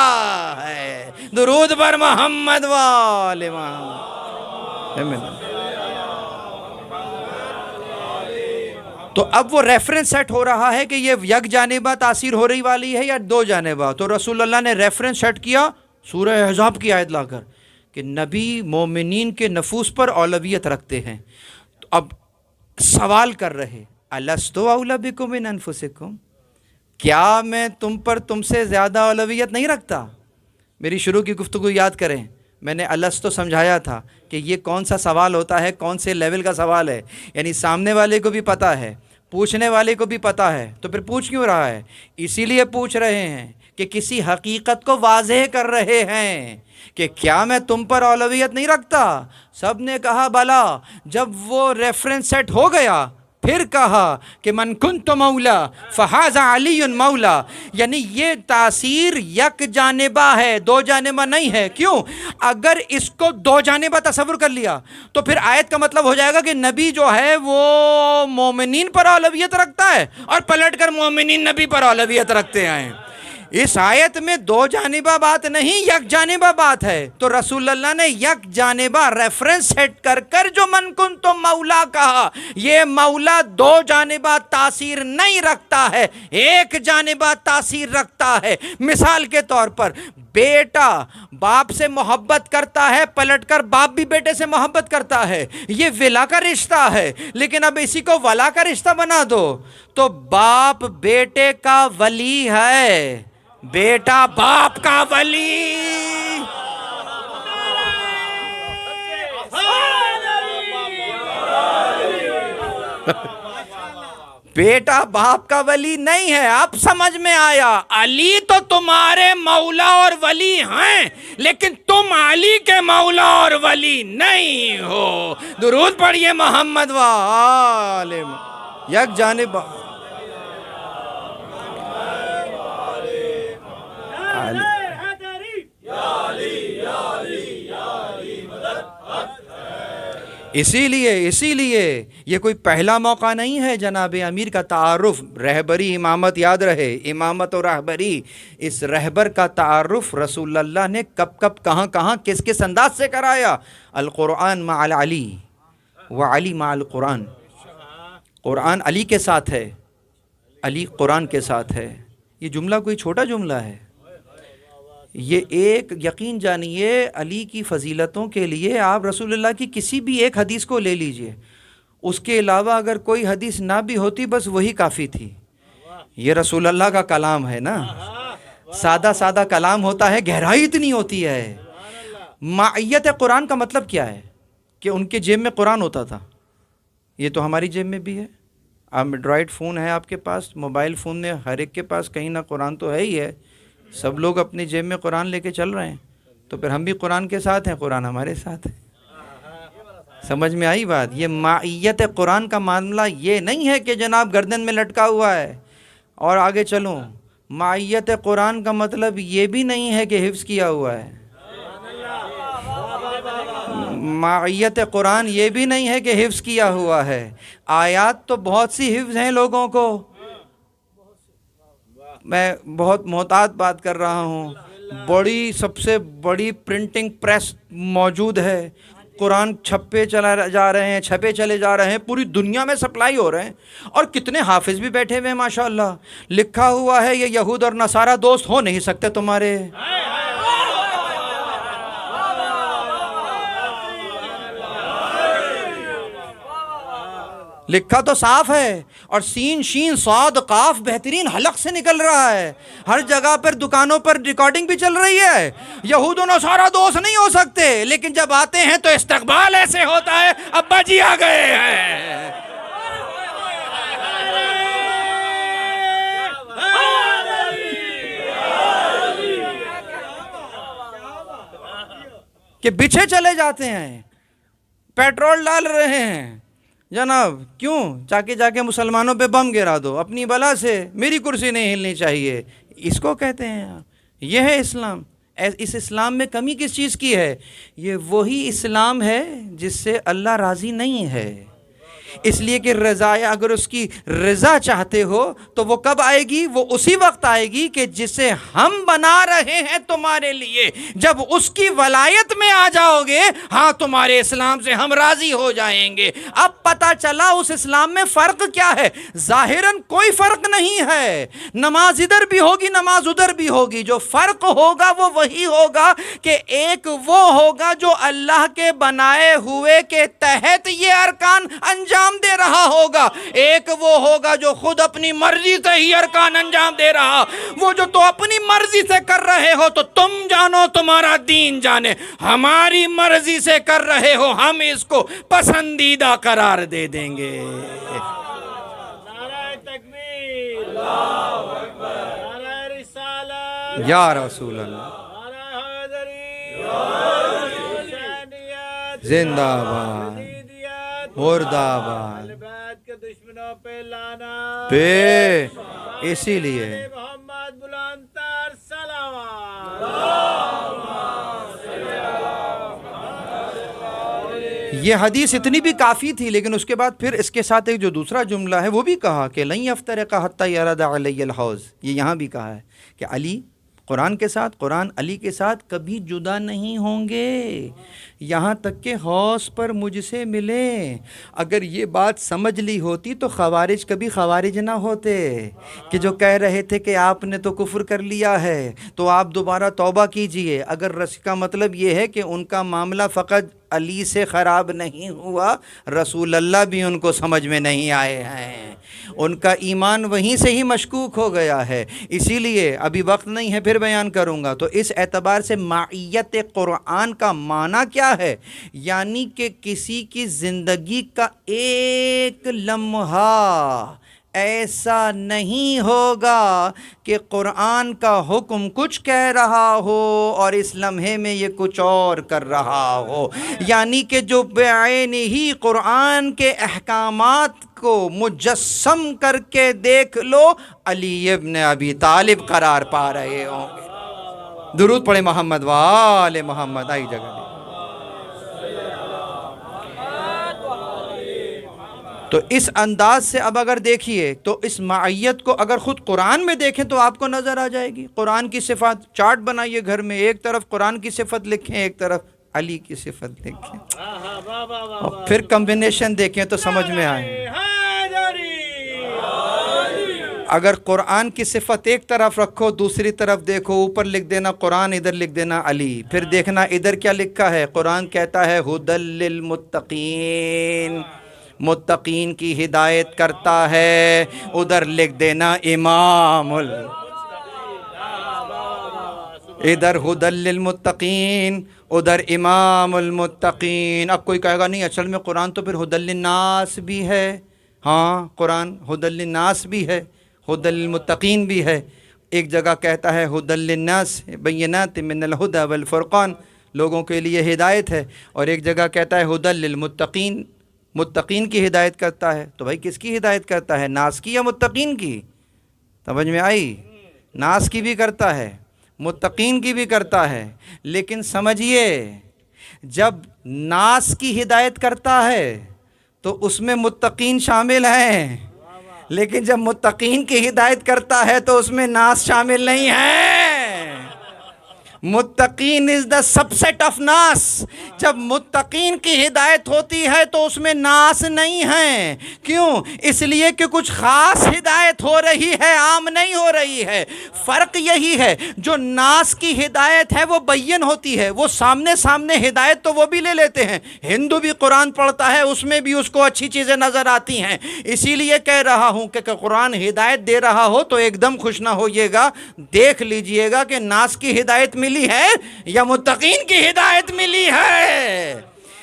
[SPEAKER 2] ہے؟ درود بر محمد وآل محمد۔ تو اب وہ ریفرنس سیٹ ہو رہا ہے کہ یہ یک جانبہ تاثیر ہو رہی والی ہے یا دو جانبہ۔ تو رسول اللہ نے ریفرنس سیٹ کیا سورہ احزاب کی آیت لا کر کہ نبی مومنین کے نفوس پر اولویت رکھتے ہیں۔ تو اب سوال کر رہے الست اولی بکم من انفسکم، کیا میں تم سے زیادہ اولویت نہیں رکھتا؟ میری شروع کی گفتگو یاد کریں، میں نے الست سمجھایا تھا کہ یہ کون سا سوال ہوتا ہے، کون سے لیول کا سوال ہے، یعنی سامنے والے کو بھی پتہ ہے، پوچھنے والے کو بھی پتہ ہے، تو پھر پوچھ کیوں رہا ہے؟ اسی لیے پوچھ رہے ہیں کہ کسی حقیقت کو واضح کر رہے ہیں کہ کیا میں تم پر اولویت نہیں رکھتا؟ سب نے کہا بلا۔ جب وہ ریفرنس سیٹ ہو گیا پھر کہا کہ من کنت مولا فہذا علی مولا، یعنی یہ تاثیر یک جانبہ ہے، دو جانبہ نہیں ہے۔ کیوں؟ اگر اس کو دو جانبہ تصور کر لیا تو پھر آیت کا مطلب ہو جائے گا کہ نبی جو ہے وہ مومنین پر اولویت رکھتا ہے اور پلٹ کر مومنین نبی پر اولویت رکھتے ہیں۔ اس آیت میں دو جانبہ بات نہیں، یک جانبہ بات ہے۔ تو رسول اللہ نے یک جانبہ ریفرنس سیٹ کر کر جو من کنت مولا کہا، یہ مولا دو جانبہ تاثیر نہیں رکھتا ہے، ایک جانبہ تاثیر رکھتا ہے۔ مثال کے طور پر بیٹا باپ سے محبت کرتا ہے، پلٹ کر باپ بھی بیٹے سے محبت کرتا ہے، یہ ولا کا رشتہ ہے۔ لیکن اب اسی کو ولا کا رشتہ بنا دو تو باپ بیٹے کا ولی ہے، بیٹا باپ کا ولی۔ بیٹا باپ کا ولی نہیں ہے۔ اب سمجھ میں آیا، علی تو تمہارے مولا اور ولی ہیں لیکن تم علی کے مولا اور ولی نہیں ہو۔ درود پڑھیے محمد وآل محمد۔ یک جانب اسی لیے یہ کوئی پہلا موقع نہیں ہے جناب امیر کا تعارف۔ رہبری امامت یاد رہے، امامت و رہبری، اس رہبر کا تعارف رسول اللہ نے کب کب کہاں کہاں کس کس انداز سے کرایا۔ القرآن مع العلی وعلی مع القرآن، قرآن علی کے ساتھ ہے، علی قرآن کے ساتھ ہے۔ یہ جملہ کوئی چھوٹا جملہ ہے، یہ ایک یقین جانیے علی کی فضیلتوں کے لیے آپ رسول اللہ کی کسی بھی ایک حدیث کو لے لیجئے، اس کے علاوہ اگر کوئی حدیث نہ بھی ہوتی بس وہی کافی تھی۔ یہ رسول اللہ کا کلام ہے نا، سادہ سادہ کلام ہوتا ہے، گہرائی اتنی ہوتی ہے۔ معیت قرآن کا مطلب کیا ہے؟ کہ ان کے جیب میں قرآن ہوتا تھا۔ یہ تو ہماری جیب میں بھی ہے، اینڈرائڈ فون ہے آپ کے پاس، موبائل فون میں ہر ایک کے پاس کہیں نہ قرآن تو ہے ہی ہے، سب لوگ اپنی جیب میں قرآن لے کے چل رہے ہیں، تو پھر ہم بھی قرآن کے ساتھ ہیں، قرآن ہمارے ساتھ ہے۔ سمجھ میں آئی بات؟ یہ معیت قرآن کا معاملہ یہ نہیں ہے کہ جناب گردن میں لٹکا ہوا ہے اور آگے چلوں۔ معیت قرآن کا مطلب یہ بھی نہیں ہے کہ حفظ کیا ہوا ہے، معیت قرآن یہ بھی نہیں ہے کہ حفظ کیا ہوا ہے۔ آیات تو بہت سی حفظ ہیں لوگوں کو، میں بہت محتاط بات کر رہا ہوں، بڑی سب سے بڑی پرنٹنگ پریس موجود ہے، قرآن چھپے چلے جا رہے ہیں، پوری دنیا میں سپلائی ہو رہے ہیں، اور کتنے حافظ بھی بیٹھے ہوئے ہیں ماشاءاللہ۔ لکھا ہوا ہے یہ یہود اور نصارہ دوست ہو نہیں سکتے تمہارے۔ لکھا تو صاف ہے، اور سین شین صاد قاف بہترین حلق سے نکل رہا ہے، ہر جگہ پر دکانوں پر ریکارڈنگ بھی چل رہی ہے۔ یہود و نصارہ دوست نہیں ہو سکتے، لیکن جب آتے ہیں تو استقبال ایسے ہوتا ہے ابا جی آ گئے ہیں۔ کہ بچھے چلے جاتے ہیں، پیٹرول ڈال رہے ہیں، جناب کیوں جا کے مسلمانوں پہ بم گرا دو اپنی بلا سے، میری کرسی نہیں ہلنی چاہیے، اس کو کہتے ہیں آپ؟ یہ ہے اسلام؟ اس اسلام میں کمی کس چیز کی ہے؟ یہ وہی اسلام ہے جس سے اللہ راضی نہیں ہے، اس لیے کہ رضا، اگر اس کی رضا چاہتے ہو تو وہ کب آئے گی؟ وہ اسی وقت آئے گی کہ جسے ہم بنا رہے ہیں تمہارے لیے، جب اس کی ولایت میں آ جاؤ گے، ہاں تمہارے اسلام سے ہم راضی ہو جائیں گے۔ اب پتہ چلا اس اسلام میں فرق کیا ہے؟ ظاہراً کوئی فرق نہیں ہے، نماز ادھر بھی ہوگی نماز ادھر بھی ہوگی، جو فرق ہوگا وہ وہی ہوگا کہ ایک وہ ہوگا جو اللہ کے بنائے ہوئے کے تحت یہ ارکان انجام دے رہا ہوگا، ایک وہ ہوگا جو خود اپنی مرضی سے ہی ارکان انجام دے رہا۔ وہ جو تو اپنی مرضی سے کر رہے ہو تو تم جانو تمہارا دین جانے، ہماری مرضی سے کر رہے ہو ہم اس کو پسندیدہ قرار دے دیں گے۔
[SPEAKER 3] نعرہ تکبیر، اللہ اکبر، نعرہ رسالت،
[SPEAKER 2] یا رسول اللہ،
[SPEAKER 3] نعرہ حیدری، حسینیت،
[SPEAKER 2] زندہ باد،
[SPEAKER 3] یزیدیت،
[SPEAKER 2] مردہ آباد،
[SPEAKER 3] اہل بیت کے دشمنوں پہ لانا،
[SPEAKER 2] پہ اسی لیے
[SPEAKER 3] محمد بلند تر صلوات۔
[SPEAKER 2] یہ حدیث اتنی بھی کافی تھی، لیکن اس کے بعد پھر اس کے ساتھ ایک جو دوسرا جملہ ہے وہ بھی کہا کہ لن یفترق حتی یرد علی الحوض، یہ یہاں بھی کہا ہے کہ علی قرآن کے ساتھ، قرآن علی کے ساتھ کبھی جدا نہیں ہوں گے یہاں تک کہ حوض پر مجھ سے ملیں۔ اگر یہ بات سمجھ لی ہوتی تو خوارج کبھی خوارج نہ ہوتے کہ جو کہہ رہے تھے کہ آپ نے تو کفر کر لیا ہے تو آپ دوبارہ توبہ کیجئے۔ اگر رس کا مطلب یہ ہے کہ ان کا معاملہ فقط علی سے خراب نہیں ہوا، رسول اللہ بھی ان کو سمجھ میں نہیں آئے ہیں، ان کا ایمان وہیں سے ہی مشکوک ہو گیا ہے۔ اسی لیے ابھی وقت نہیں ہے، پھر بیان کروں گا۔ تو اس اعتبار سے معیت قرآن کا معنی کیا ہے؟ یعنی کہ کسی کی زندگی کا ایک لمحہ ایسا نہیں ہوگا کہ قرآن کا حکم کچھ کہہ رہا ہو اور اس لمحے میں یہ کچھ اور کر رہا ہو، یعنی کہ جو بعین ہی قرآن کے احکامات کو مجسم کر کے دیکھ لو علی ابن ابی طالب قرار پا رہے ہوں گے۔ درود پڑھے محمد وآل محمد، آئی جگہ دے۔ تو اس انداز سے اب اگر دیکھیے تو اس معیت کو اگر خود قرآن میں دیکھیں تو آپ کو نظر آ جائے گی۔ قرآن کی صفات چارٹ بنائیے گھر میں، ایک طرف قرآن کی صفت لکھیں، ایک طرف علی کی صفت لکھیں، اور پھر کمبینیشن دیکھیں تو سمجھ میں آئے۔ اگر قرآن کی صفت ایک طرف رکھو، دوسری طرف دیکھو، اوپر لکھ دینا قرآن، ادھر لکھ دینا علی، پھر دیکھنا ادھر کیا لکھا ہے۔ قرآن کہتا ہے ھدی للمتقین، متقین کی ہدایت کرتا ہے، ادھر لکھ دینا امام ادھر ھدی للمتقین، ادھر امام المتقین۔ اب کوئی کہے گا نہیں اصل میں قرآن تو پھر ھدی للناس بھی ہے۔ ہاں قرآن ھدی للناس بھی ہے، ھدی للمتقین بھی ہے۔ ایک جگہ کہتا ہے ھدی للناس بینات من الھدی والفرقان، لوگوں کے لیے ہدایت ہے، اور ایک جگہ کہتا ہے ھدی للمتقین، متقین کی ہدایت کرتا ہے۔ تو بھائی کس کی ہدایت کرتا ہے، ناس کی یا متقین کی؟ سمجھ میں آئی؟ ناس کی بھی کرتا ہے، متقین کی بھی کرتا ہے، لیکن سمجھیے جب ناس کی ہدایت کرتا ہے تو اس میں متقین شامل ہیں، لیکن جب متقین کی ہدایت کرتا ہے تو اس میں ناس شامل نہیں ہے۔ متقین از دا سب سیٹ آف ناس۔ جب متقین کی ہدایت ہوتی ہے تو اس میں ناس نہیں ہے۔ کیوں؟ اس لیے کہ کچھ خاص ہدایت ہو رہی ہے، عام نہیں ہو رہی ہے۔ فرق یہی ہے، جو ناس کی ہدایت ہے وہ بین ہوتی ہے، وہ سامنے سامنے ہدایت تو وہ بھی لے لیتے ہیں۔ ہندو بھی قرآن پڑھتا ہے، اس میں بھی اس کو اچھی چیزیں نظر آتی ہیں۔ اسی لیے کہہ رہا ہوں کہ قرآن ہدایت دے رہا ہو تو ایک دم خوش نہ ہوئیے گا، دیکھ لیجئے گا کہ ناس کی ہدایت ملی ہے یا متقین کی ہدایت ملی ہے۔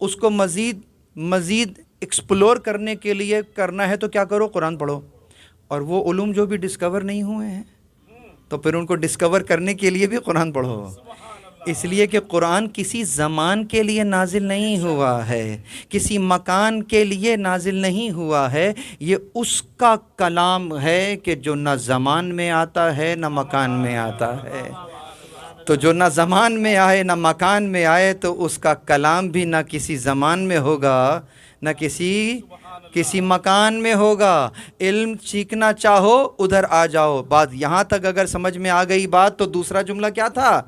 [SPEAKER 2] اس کو مزید ایکسپلور کرنے کے لیے کرنا ہے تو کیا کرو؟ قرآن پڑھو. اور وہ علوم جو بھی ڈسکور نہیں ہوئے ہیں تو پھر ان کو ڈسکور کرنے کے لیے بھی قرآن پڑھو. اس لیے کہ قرآن کسی زمان کے لیے نازل نہیں ہوا ہے، کسی مکان کے لیے نازل نہیں ہوا ہے. یہ اس کا کلام ہے کہ جو نہ زمان میں آتا ہے نہ مکان میں آتا ہے. تو جو نہ زمان میں آئے نہ مکان میں آئے تو اس کا کلام بھی نہ کسی زمان میں ہوگا نہ کسی مکان میں ہوگا. علم سیکھنا چاہو ادھر آ جاؤ. بات یہاں تک اگر سمجھ میں آ گئی بات تو دوسرا جملہ کیا تھا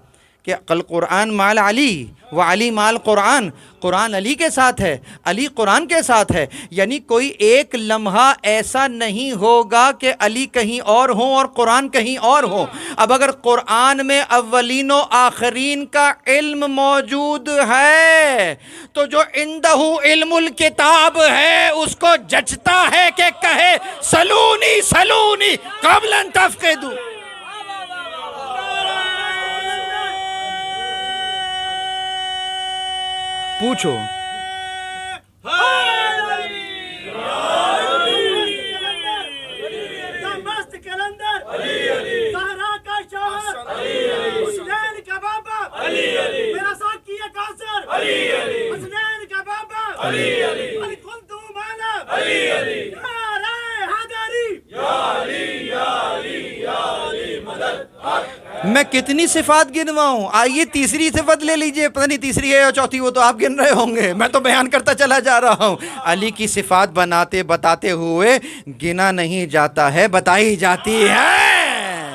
[SPEAKER 2] کہ القرآن مال علی و علی مال قرآن. قرآن علی کے ساتھ ہے، علی قرآن کے ساتھ ہے. یعنی کوئی ایک لمحہ ایسا نہیں ہوگا کہ علی کہیں اور ہوں اور قرآن کہیں اور ہو. اب اگر قرآن میں اولین و آخرین کا علم موجود ہے تو جو عندہ علم الکتاب ہے اس کو جچتا ہے کہ کہے سلونی سلونی قبل ان تفقدوا. پوچھو.
[SPEAKER 3] مست کلندر زہرا کا شوہر حسنین کا بابا میرا ساتھ کیا کاثر حسنین کا بابا علی کلثوم والا یا رائے حیدری
[SPEAKER 2] میں کتنی صفات گنواؤں؟ آئیے تیسری صفت لے لیجئے. پتہ نہیں تیسری ہے یا چوتھی، وہ تو آپ گن رہے ہوں گے، میں تو بیان کرتا چلا جا رہا ہوں. علی کی صفات بتاتے ہوئے گنا نہیں جاتا ہے، بتائی جاتی ہے.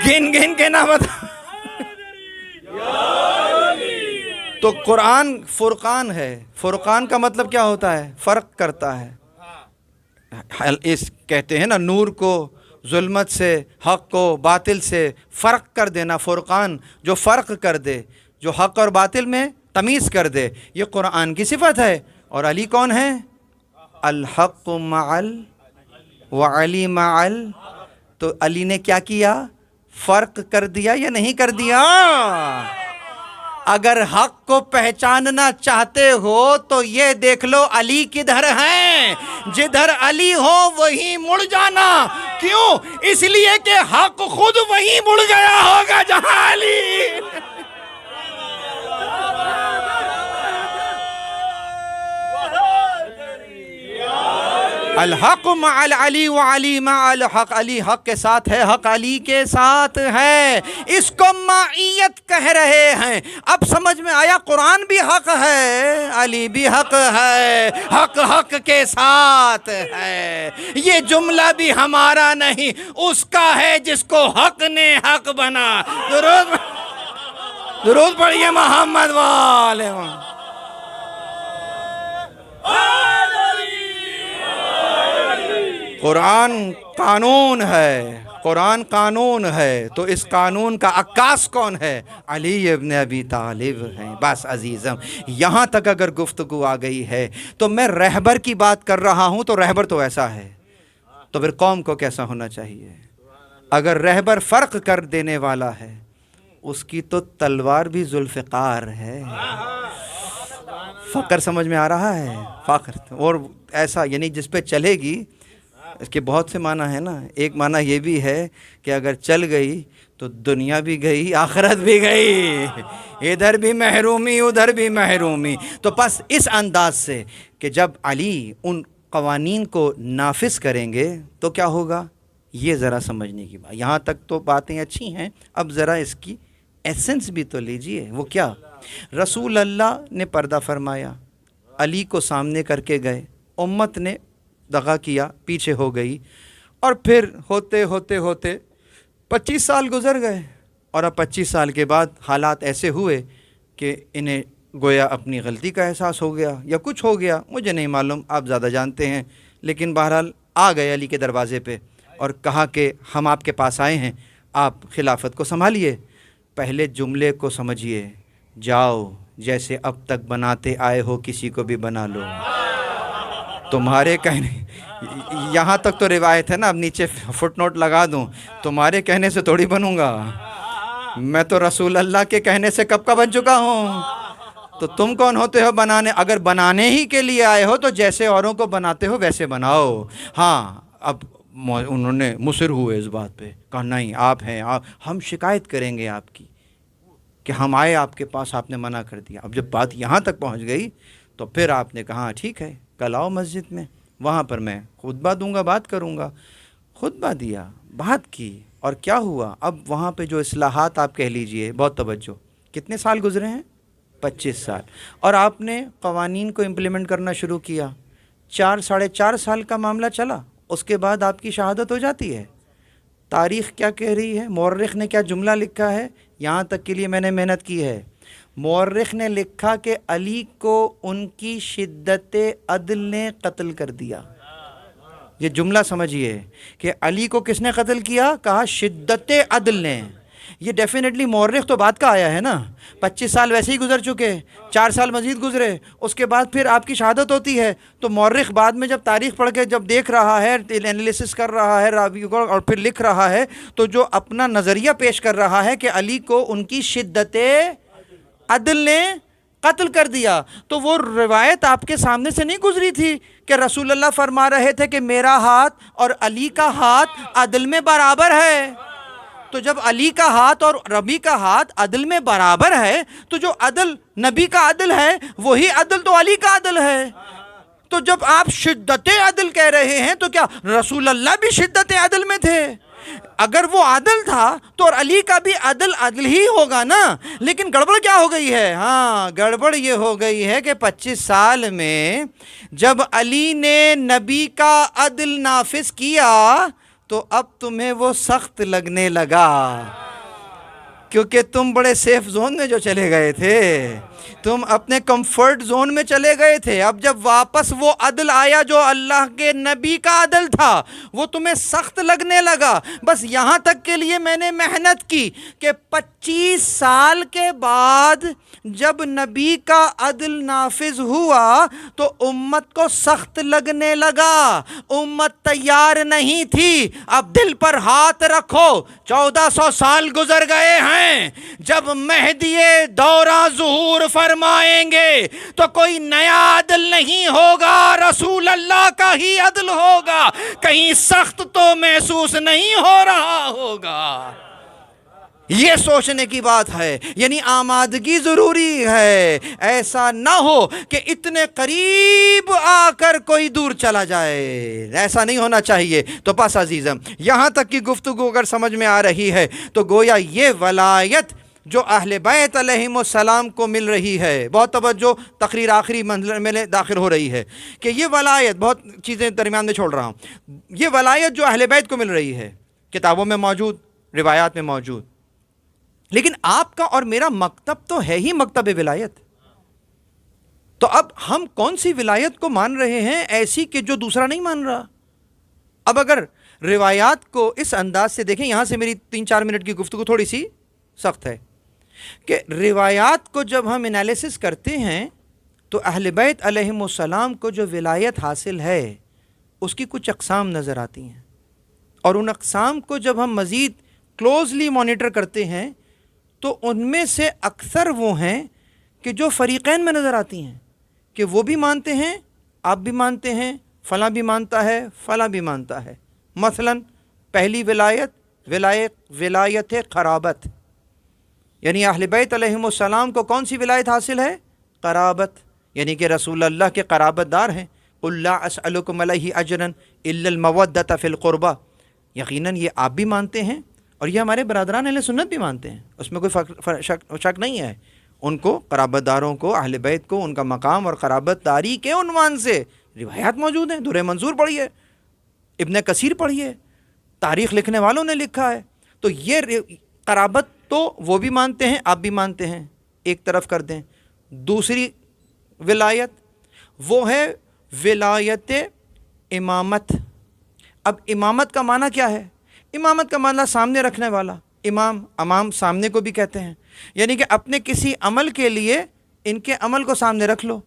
[SPEAKER 2] گن کے نہ بتا. تو قرآن فرقان ہے. فرقان کا مطلب کیا ہوتا ہے؟ فرق کرتا ہے. اس کہتے ہیں نا نور کو ظلمت سے، حق کو باطل سے فرق کر دینا. فرقان جو فرق کر دے، جو حق اور باطل میں تمیز کر دے، یہ قرآن کی صفت ہے. اور علی کون ہے؟ الحق معل وعلی معل. تو علی نے کیا کیا؟ فرق کر دیا یا نہیں کر دیا؟ اگر حق کو پہچاننا چاہتے ہو تو یہ دیکھ لو علی کدھر ہیں. جدھر علی ہو وہیں مڑ جانا. کیوں؟ اس لیے کہ حق خود وہیں مڑ گیا ہوگا جہاں علی. الحق مع العلی وعلی مع الحق. علی حق کے ساتھ ہے، حق علی کے ساتھ ہے. اس کو معیت کہہ رہے ہیں. اب سمجھ میں آیا قرآن بھی حق ہے، علی بھی حق ہے، حق حق کے ساتھ ہے. یہ جملہ بھی ہمارا نہیں، اس کا ہے جس کو حق نے حق بنا. درود پڑھیے محمد والے. قرآن قانون ہے، قرآن قانون ہے. تو اس قانون کا عکاس کون ہے؟ علی ابن ابی طالب ہیں. بس عزیزم، یہاں تک اگر گفتگو آ گئی ہے تو میں رہبر کی بات کر رہا ہوں. تو رہبر تو ایسا ہے تو پھر قوم کو کیسا ہونا چاہیے؟ اگر رہبر فرق کر دینے والا ہے اس کی تو تلوار بھی ذوالفقار ہے. فقر سمجھ میں آ رہا ہے؟ فقر اور ایسا یعنی جس پہ چلے گی. اس کے بہت سے معنی ہیں نا. ایک معنی یہ بھی ہے کہ اگر چل گئی تو دنیا بھی گئی آخرت بھی گئی، ادھر بھی محرومی ادھر بھی محرومی. تو بس اس انداز سے کہ جب علی ان قوانین کو نافذ کریں گے تو کیا ہوگا، یہ ذرا سمجھنے کی بات. یہاں تک تو باتیں اچھی ہیں، اب ذرا اس کی ایسنس بھی تو لیجئے. وہ کیا؟ رسول اللہ نے پردہ فرمایا، علی کو سامنے کر کے گئے، امت نے دغا کیا، پیچھے ہو گئی. اور پھر ہوتے ہوتے ہوتے 25 سال گزر گئے. اور اب 25 سال کے بعد حالات ایسے ہوئے کہ انہیں گویا اپنی غلطی کا احساس ہو گیا یا کچھ ہو گیا، مجھے نہیں معلوم، آپ زیادہ جانتے ہیں. لیکن بہرحال آ گئے علی کے دروازے پہ اور کہا کہ ہم آپ کے پاس آئے ہیں، آپ خلافت کو سنبھالیے. پہلے جملے کو سمجھیے، جاؤ جیسے اب تک بناتے آئے ہو کسی کو بھی بنا لو. تمہارے کہنے، یہاں تک تو روایت ہے نا، اب نیچے فٹ نوٹ لگا دوں، تمہارے کہنے سے تھوڑی بنوں گا. میں تو رسول اللہ کے کہنے سے کب کا بن چکا ہوں. تو تم کون ہوتے ہو بنانے؟ اگر بنانے ہی کے لیے آئے ہو تو جیسے اوروں کو بناتے ہو ویسے بناؤ۔ ہاں اب انہوں نے مصر ہوئے اس بات پہ، کہا نہیں آپ ہیں، ہم شکایت کریں گے آپ کی کہ ہم آئے آپ کے پاس، آپ نے منع کر دیا۔ اب جب بات یہاں تک پہنچ گئی تو پھر آپ نے کہا ٹھیک ہے کل آؤ مسجد میں، وہاں پر میں خطبہ دوں گا، بات کروں گا۔ خطبہ دیا، بات کی، اور کیا ہوا؟ اب وہاں پہ جو اصلاحات آپ کہہ لیجئے، بہت توجہ، کتنے سال گزرے ہیں؟ 25 سال، اور آپ نے قوانین کو امپلیمنٹ کرنا شروع کیا، 4 ساڑھے 4 سال کا معاملہ چلا، اس کے بعد آپ کی شہادت ہو جاتی ہے۔ تاریخ کیا کہہ رہی ہے؟ مورخ نے کیا جملہ لکھا ہے؟ یہاں تک کے لیے میں نے محنت کی ہے۔ مورخ نے لکھا کہ علی کو ان کی شدت عدل نے قتل کر دیا۔ یہ جملہ سمجھیے کہ علی کو کس نے قتل کیا؟ کہا شدت عدل نے۔ یہ ڈیفینیٹلی مورخ تو بات کا آیا ہے نا، 25 سال ویسے ہی گزر چکے، 4 سال مزید گزرے، اس کے بعد پھر آپ کی شہادت ہوتی ہے، تو مورخ بعد میں جب تاریخ پڑھ کے جب دیکھ رہا ہے، انالیسس کر رہا ہے راویوں کو اور پھر لکھ رہا ہے، تو جو اپنا نظریہ پیش کر رہا ہے کہ علی کو ان کی شدت عدل نے قتل کر دیا، تو وہ روایت آپ کے سامنے سے نہیں گزری تھی کہ رسول اللہ فرما رہے تھے کہ میرا ہاتھ اور علی کا ہاتھ عدل میں برابر ہے۔ تو جب علی کا ہاتھ اور ربی کا ہاتھ عدل میں برابر ہے، تو جو عدل نبی کا عدل ہے وہی عدل تو علی کا عدل ہے۔ تو جب آپ شدت عدل کہہ رہے ہیں تو کیا رسول اللہ بھی شدت عدل میں تھے؟ اگر وہ عدل تھا تو اور علی کا بھی عدل ہی ہوگا نا۔ لیکن گڑبڑ کیا ہو گئی ہے؟ ہاں گڑبڑ یہ ہو گئی ہے کہ 25 سال میں جب علی نے نبی کا عدل نافذ کیا تو اب تمہیں وہ سخت لگنے لگا، کیونکہ تم بڑے سیف زون میں جو چلے گئے تھے، تم اپنے کمفرٹ زون میں چلے گئے تھے۔ اب جب واپس وہ عدل آیا جو اللہ کے نبی کا عدل تھا، وہ تمہیں سخت لگنے لگا۔ بس یہاں تک کے لیے میں نے محنت کی کہ 25 سال کے بعد جب نبی کا عدل نافذ ہوا تو امت کو سخت لگنے لگا، امت تیار نہیں تھی۔ اب دل پر ہاتھ رکھو، 1400 سال گزر گئے ہیں، جب مہدی دورہ ظہور فرمائیں گے تو کوئی نیا عدل نہیں ہوگا، رسول اللہ کا ہی عدل ہوگا، کہیں سخت تو محسوس نہیں ہو رہا ہوگا۔ یہ سوچنے کی بات ہے، یعنی آمادگی ضروری ہے، ایسا نہ ہو کہ اتنے قریب آ کر کوئی دور چلا جائے، ایسا نہیں ہونا چاہیے۔ تو پس عزیزم، یہاں تک کی گفتگو اگر سمجھ میں آ رہی ہے تو گویا یہ ولایت جو اہل بیت علیہم السلام کو مل رہی ہے، بہت توجہ، تقریر آخری منزل میں داخل ہو رہی ہے کہ یہ ولایت، بہت چیزیں درمیان میں چھوڑ رہا ہوں، یہ ولایت جو اہل بیت کو مل رہی ہے کتابوں میں موجود، روایات میں موجود، لیکن آپ کا اور میرا مکتب تو ہے ہی مکتب ولایت۔ تو اب ہم کون سی ولایت کو مان رہے ہیں ایسی کہ جو دوسرا نہیں مان رہا؟ اب اگر روایات کو اس انداز سے دیکھیں، یہاں سے میری 3-4 منٹ کی گفتگو تھوڑی سی سخت ہے کہ روایات کو جب ہم انالیسس کرتے ہیں تو اہل بیت علیہم السلام کو جو ولایت حاصل ہے اس کی کچھ اقسام نظر آتی ہیں، اور ان اقسام کو جب ہم مزید کلوزلی مانیٹر کرتے ہیں تو ان میں سے اکثر وہ ہیں کہ جو فریقین میں نظر آتی ہیں، کہ وہ بھی مانتے ہیں، آپ بھی مانتے ہیں، فلاں بھی مانتا ہے، فلاں بھی مانتا ہے۔ مثلا پہلی ولایت قرابت، یعنی اہل بیت علیہم السلام کو کون سی ولایت حاصل ہے؟ قرابت، یعنی کہ رسول اللہ کے قرابت دار ہیں۔ قل لا اسألکم علیہ اجرا الا المودۃ فی القربہ، یقیناً یہ آپ بھی مانتے ہیں اور یہ ہمارے برادران اہل سنت بھی مانتے ہیں، اس میں کوئی شک نہیں ہے۔ ان کو قرابت داروں کو، اہل بیت کو، ان کا مقام اور قرابت داری کے عنوان سے روایات موجود ہیں۔ درِ منظور پڑھیے، ابن کثیر پڑھیے، تاریخ لکھنے والوں نے لکھا ہے۔ تو یہ قرابت تو وہ بھی مانتے ہیں، آپ بھی مانتے ہیں، ایک طرف کر دیں۔ دوسری ولایت وہ ہے ولایت امامت۔ اب امامت کا معنی کیا ہے؟ امامت کا معنی سامنے رکھنے والا، امام سامنے کو بھی کہتے ہیں، یعنی کہ اپنے کسی عمل کے لیے ان کے عمل کو سامنے رکھ لو،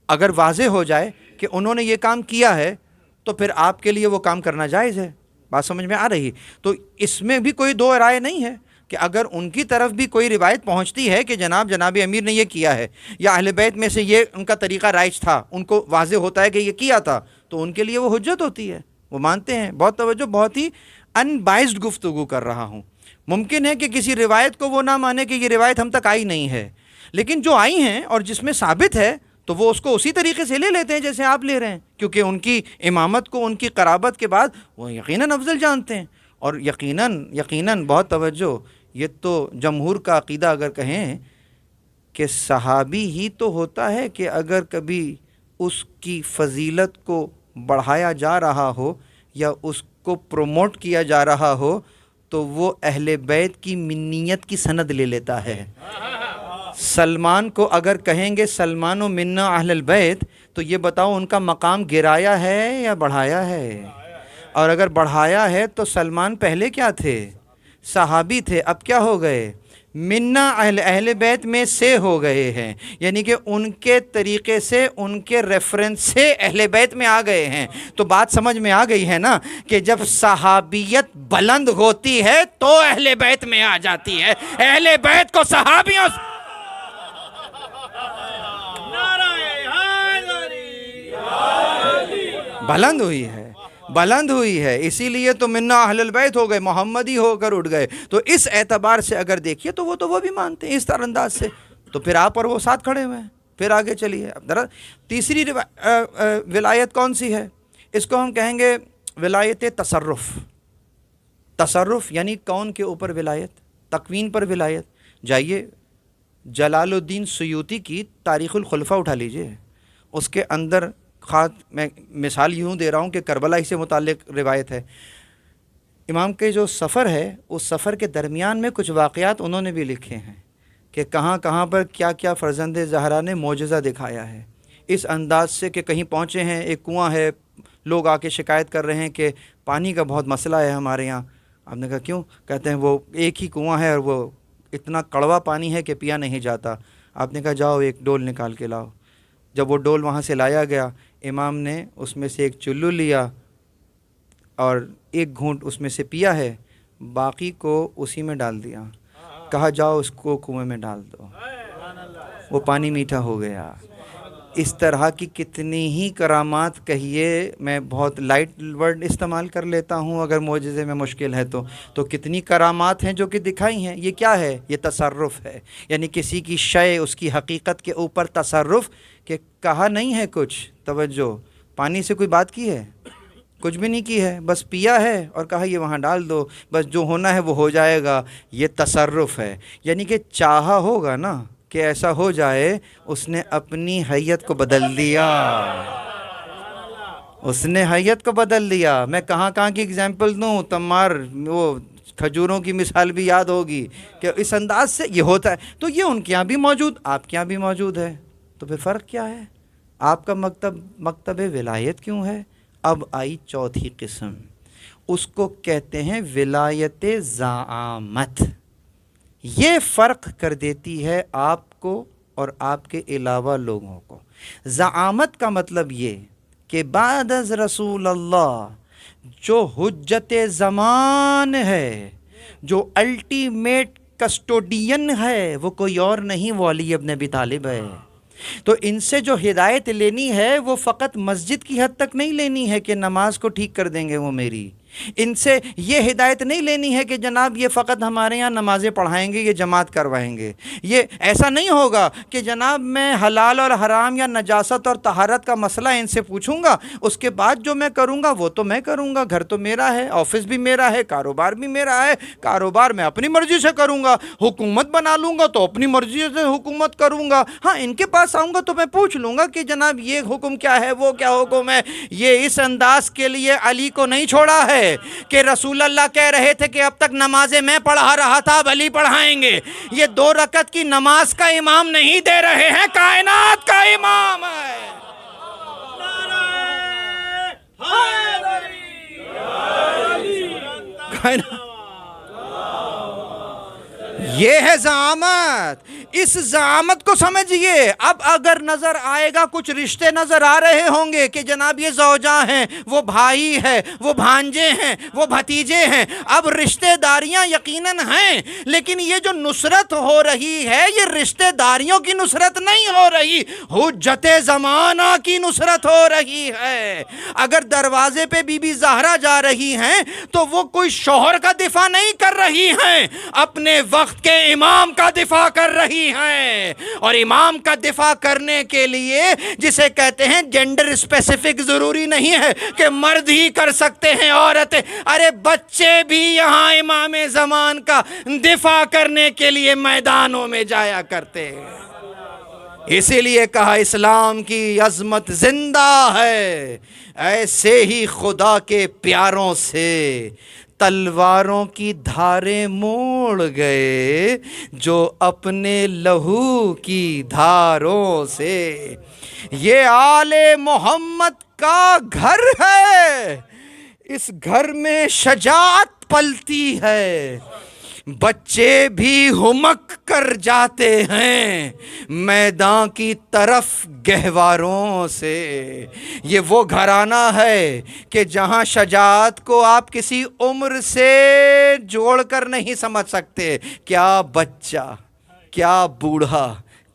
[SPEAKER 2] اگر واضح ہو جائے کہ انہوں نے یہ کام کیا ہے تو پھر آپ کے لیے وہ کام کرنا جائز ہے۔ بات سمجھ میں آ رہی؟ تو اس میں بھی کوئی دو رائے نہیں ہے کہ کہ اگر ان کی طرف بھی کوئی روایت پہنچتی ہے کہ جناب امیر نے یہ کیا ہے، یا اہل بیت میں سے یہ ان کا طریقہ رائج تھا، ان کو واضح ہوتا ہے کہ یہ کیا تھا، تو ان کے لیے وہ حجت ہوتی ہے، وہ مانتے ہیں۔ بہت توجہ، بہت ہی ان بائسڈ گفتگو کر رہا ہوں۔ ممکن ہے کہ کسی روایت کو وہ نہ مانے کہ یہ روایت ہم تک آئی نہیں ہے، لیکن جو آئی ہیں اور جس میں ثابت ہے تو وہ اس کو اسی طریقے سے لے لیتے ہیں جیسے آپ لے رہے ہیں، کیونکہ ان کی امامت کو، ان کی قرابت کے بعد وہ یقیناً افضل جانتے ہیں۔ اور یقیناً بہت توجہ، یہ تو جمہور کا عقیدہ اگر کہیں کہ صحابی ہی تو ہوتا ہے کہ اگر کبھی اس کی فضیلت کو بڑھایا جا رہا ہو یا اس کو پروموٹ کیا جا رہا ہو تو وہ اہل بیت کی منیت کی سند لے لیتا ہے۔ سلمان کو اگر کہیں گے سلمان و منا اہل البیت، تو یہ بتاؤ ان کا مقام گرایا ہے یا بڑھایا ہے؟ اور اگر بڑھایا ہے تو سلمان پہلے کیا تھے؟ صحابی تھے، اب کیا ہو گئے؟ منا اہل بیت میں سے ہو گئے ہیں، یعنی کہ ان کے طریقے سے، ان کے ریفرنس سے اہل بیت میں آ گئے ہیں۔ تو بات سمجھ میں آ گئی ہے نا کہ جب صحابیت بلند ہوتی ہے تو اہل بیت میں آ جاتی ہے، اہل بیت کو صحابیوں بلند ہوئی ہے، اسی لیے تو منا اہل البیت ہو گئے، محمدی ہو کر اٹھ گئے۔ تو اس اعتبار سے اگر دیکھیے تو وہ بھی مانتے ہیں اس طرح انداز سے، تو پھر آپ اور وہ ساتھ کھڑے ہوئے ہیں۔ پھر آگے چلیے، اب ذرا تیسری ولایت کون سی ہے؟ اس کو ہم کہیں گے ولایت تصرف۔ تصرف یعنی کون کے اوپر ولایت؟ تکوین پر ولایت۔ جائیے جلال الدین سیوطی کی تاریخ الخلفاء اٹھا لیجئے، اس کے اندر میں مثال یوں دے رہا ہوں کہ کربلا ہی سے متعلق روایت ہے۔ امام کے جو سفر ہے، اس سفر کے درمیان میں کچھ واقعات انہوں نے بھی لکھے ہیں کہ کہاں کہاں پر کیا کیا فرزند زہرا نے معجزہ دکھایا ہے، اس انداز سے کہ کہیں پہنچے ہیں، ایک کنواں ہے، لوگ آ کے شکایت کر رہے ہیں کہ پانی کا بہت مسئلہ ہے ہمارے یہاں۔ آپ نے کہا کیوں؟ کہتے ہیں وہ ایک ہی کنواں ہے اور وہ اتنا کڑوا پانی ہے کہ پیا نہیں جاتا۔ آپ نے کہا جاؤ ایک ڈول نکال کے لاؤ۔ جب وہ ڈول وہاں سے لایا گیا، امام نے اس میں سے ایک چلو لیا اور ایک گھونٹ اس میں سے پیا ہے، باقی کو اسی میں ڈال دیا۔ کہا جاؤ اس کو کنویں میں ڈال دو، وہ پانی میٹھا ہو گیا۔ اس طرح کی کتنی ہی کرامات کہیے، میں بہت لائٹ ورڈ استعمال کر لیتا ہوں اگر معجزے میں مشکل ہے تو کتنی کرامات ہیں جو کہ دکھائی ہیں۔ یہ کیا ہے؟ یہ تصرف ہے، یعنی کسی کی شے، اس کی حقیقت کے اوپر تصرف، کہ کہا نہیں ہے کچھ، توجہ، پانی سے کوئی بات کی ہے؟ کچھ بھی نہیں کی ہے، بس پیا ہے اور کہا یہ وہاں ڈال دو، بس جو ہونا ہے وہ ہو جائے گا۔ یہ تصرف ہے، یعنی کہ چاہا ہوگا نا کہ ایسا ہو جائے، اس نے اپنی حیت کو بدل دیا، اس نے حیت کو بدل دیا۔ میں کہاں کی اگزامپل دوں، تمار وہ کھجوروں کی مثال بھی یاد ہوگی کہ اس انداز سے یہ ہوتا ہے۔ تو یہ ان کے یہاں بھی موجود، آپ کے یہاں بھی موجود ہے، تو پھر فرق کیا ہے؟ آپ کا مکتب ولایت کیوں ہے؟ اب آئی چوتھی قسم، اس کو کہتے ہیں ولایت زعامت۔ یہ فرق کر دیتی ہے آپ کو اور آپ کے علاوہ لوگوں کو۔ زعامت کا مطلب یہ کہ بعد از رسول اللہ جو حجت زمان ہے، جو الٹیمیٹ کسٹوڈین ہے، وہ کوئی اور نہیں، وہ علی ابن ابی طالب ہے۔ تو ان سے جو ہدایت لینی ہے وہ فقط مسجد کی حد تک نہیں لینی ہے کہ نماز کو ٹھیک کر دیں گے وہ میری۔ ان سے یہ ہدایت نہیں لینی ہے کہ جناب یہ فقط ہمارے یہاں نمازیں پڑھائیں گے، یہ جماعت کروائیں گے۔ یہ ایسا نہیں ہوگا کہ جناب میں حلال اور حرام یا نجاست اور طہارت کا مسئلہ ان سے پوچھوں گا، اس کے بعد جو میں کروں گا وہ تو میں کروں گا، گھر تو میرا ہے، آفس بھی میرا ہے، کاروبار بھی میرا ہے، کاروبار میں اپنی مرضی سے کروں گا، حکومت بنا لوں گا تو اپنی مرضی سے حکومت کروں گا۔ ہاں ان کے پاس آؤں گا تو میں پوچھ لوں گا کہ جناب یہ حکم کیا ہے، وہ کیا حکم ہے۔ یہ اس انداز کے لیے علی کو نہیں چھوڑا ہے کہ رسول اللہ کہہ رہے تھے کہ اب تک نمازیں میں پڑھا رہا تھا، اب علی پڑھائیں گے۔ یہ 2 رکعت کی نماز کا امام نہیں دے رہے ہیں، کائنات کا امام ہے۔ یہ ہے زعامت. اس زعامت کو سمجھیے. اب اگر نظر آئے گا کچھ رشتے نظر آ رہے ہوں گے کہ جناب یہ زوجہ ہیں, وہ بھائی ہے, وہ بھانجے ہیں, وہ بھتیجے ہیں. اب رشتے داریاں یقیناً ہیں, لیکن یہ جو نصرت ہو رہی ہے یہ رشتے داریوں کی نصرت نہیں ہو رہی, حجت زمانہ کی نصرت ہو رہی ہے. اگر دروازے پہ بی بی زہرا جا رہی ہیں تو وہ کوئی شوہر کا دفاع نہیں کر رہی ہیں, اپنے وقت کے امام کا دفاع کر رہی ہیں. اور امام کا دفاع کرنے کے لیے جسے کہتے ہیں جینڈر اسپیسیفک ضروری نہیں ہے کہ مرد ہی کر سکتے ہیں, عورتیں. ارے بچے بھی یہاں امام زمان کا دفاع کرنے کے لیے میدانوں میں جایا کرتے ہیں. اسی لیے کہا اسلام کی عظمت زندہ ہے. ایسے ہی خدا کے پیاروں سے تلواروں کی دھاریں موڑ گئے جو اپنے لہو کی دھاروں سے. یہ آل محمد کا گھر ہے, اس گھر میں شجاعت پلتی ہے. بچے بھی ہمک کر جاتے ہیں میدان کی طرف گہواروں سے. یہ وہ گھرانہ ہے کہ جہاں شجاعت کو آپ کسی عمر سے جوڑ کر نہیں سمجھ سکتے. کیا بچہ, کیا بوڑھا,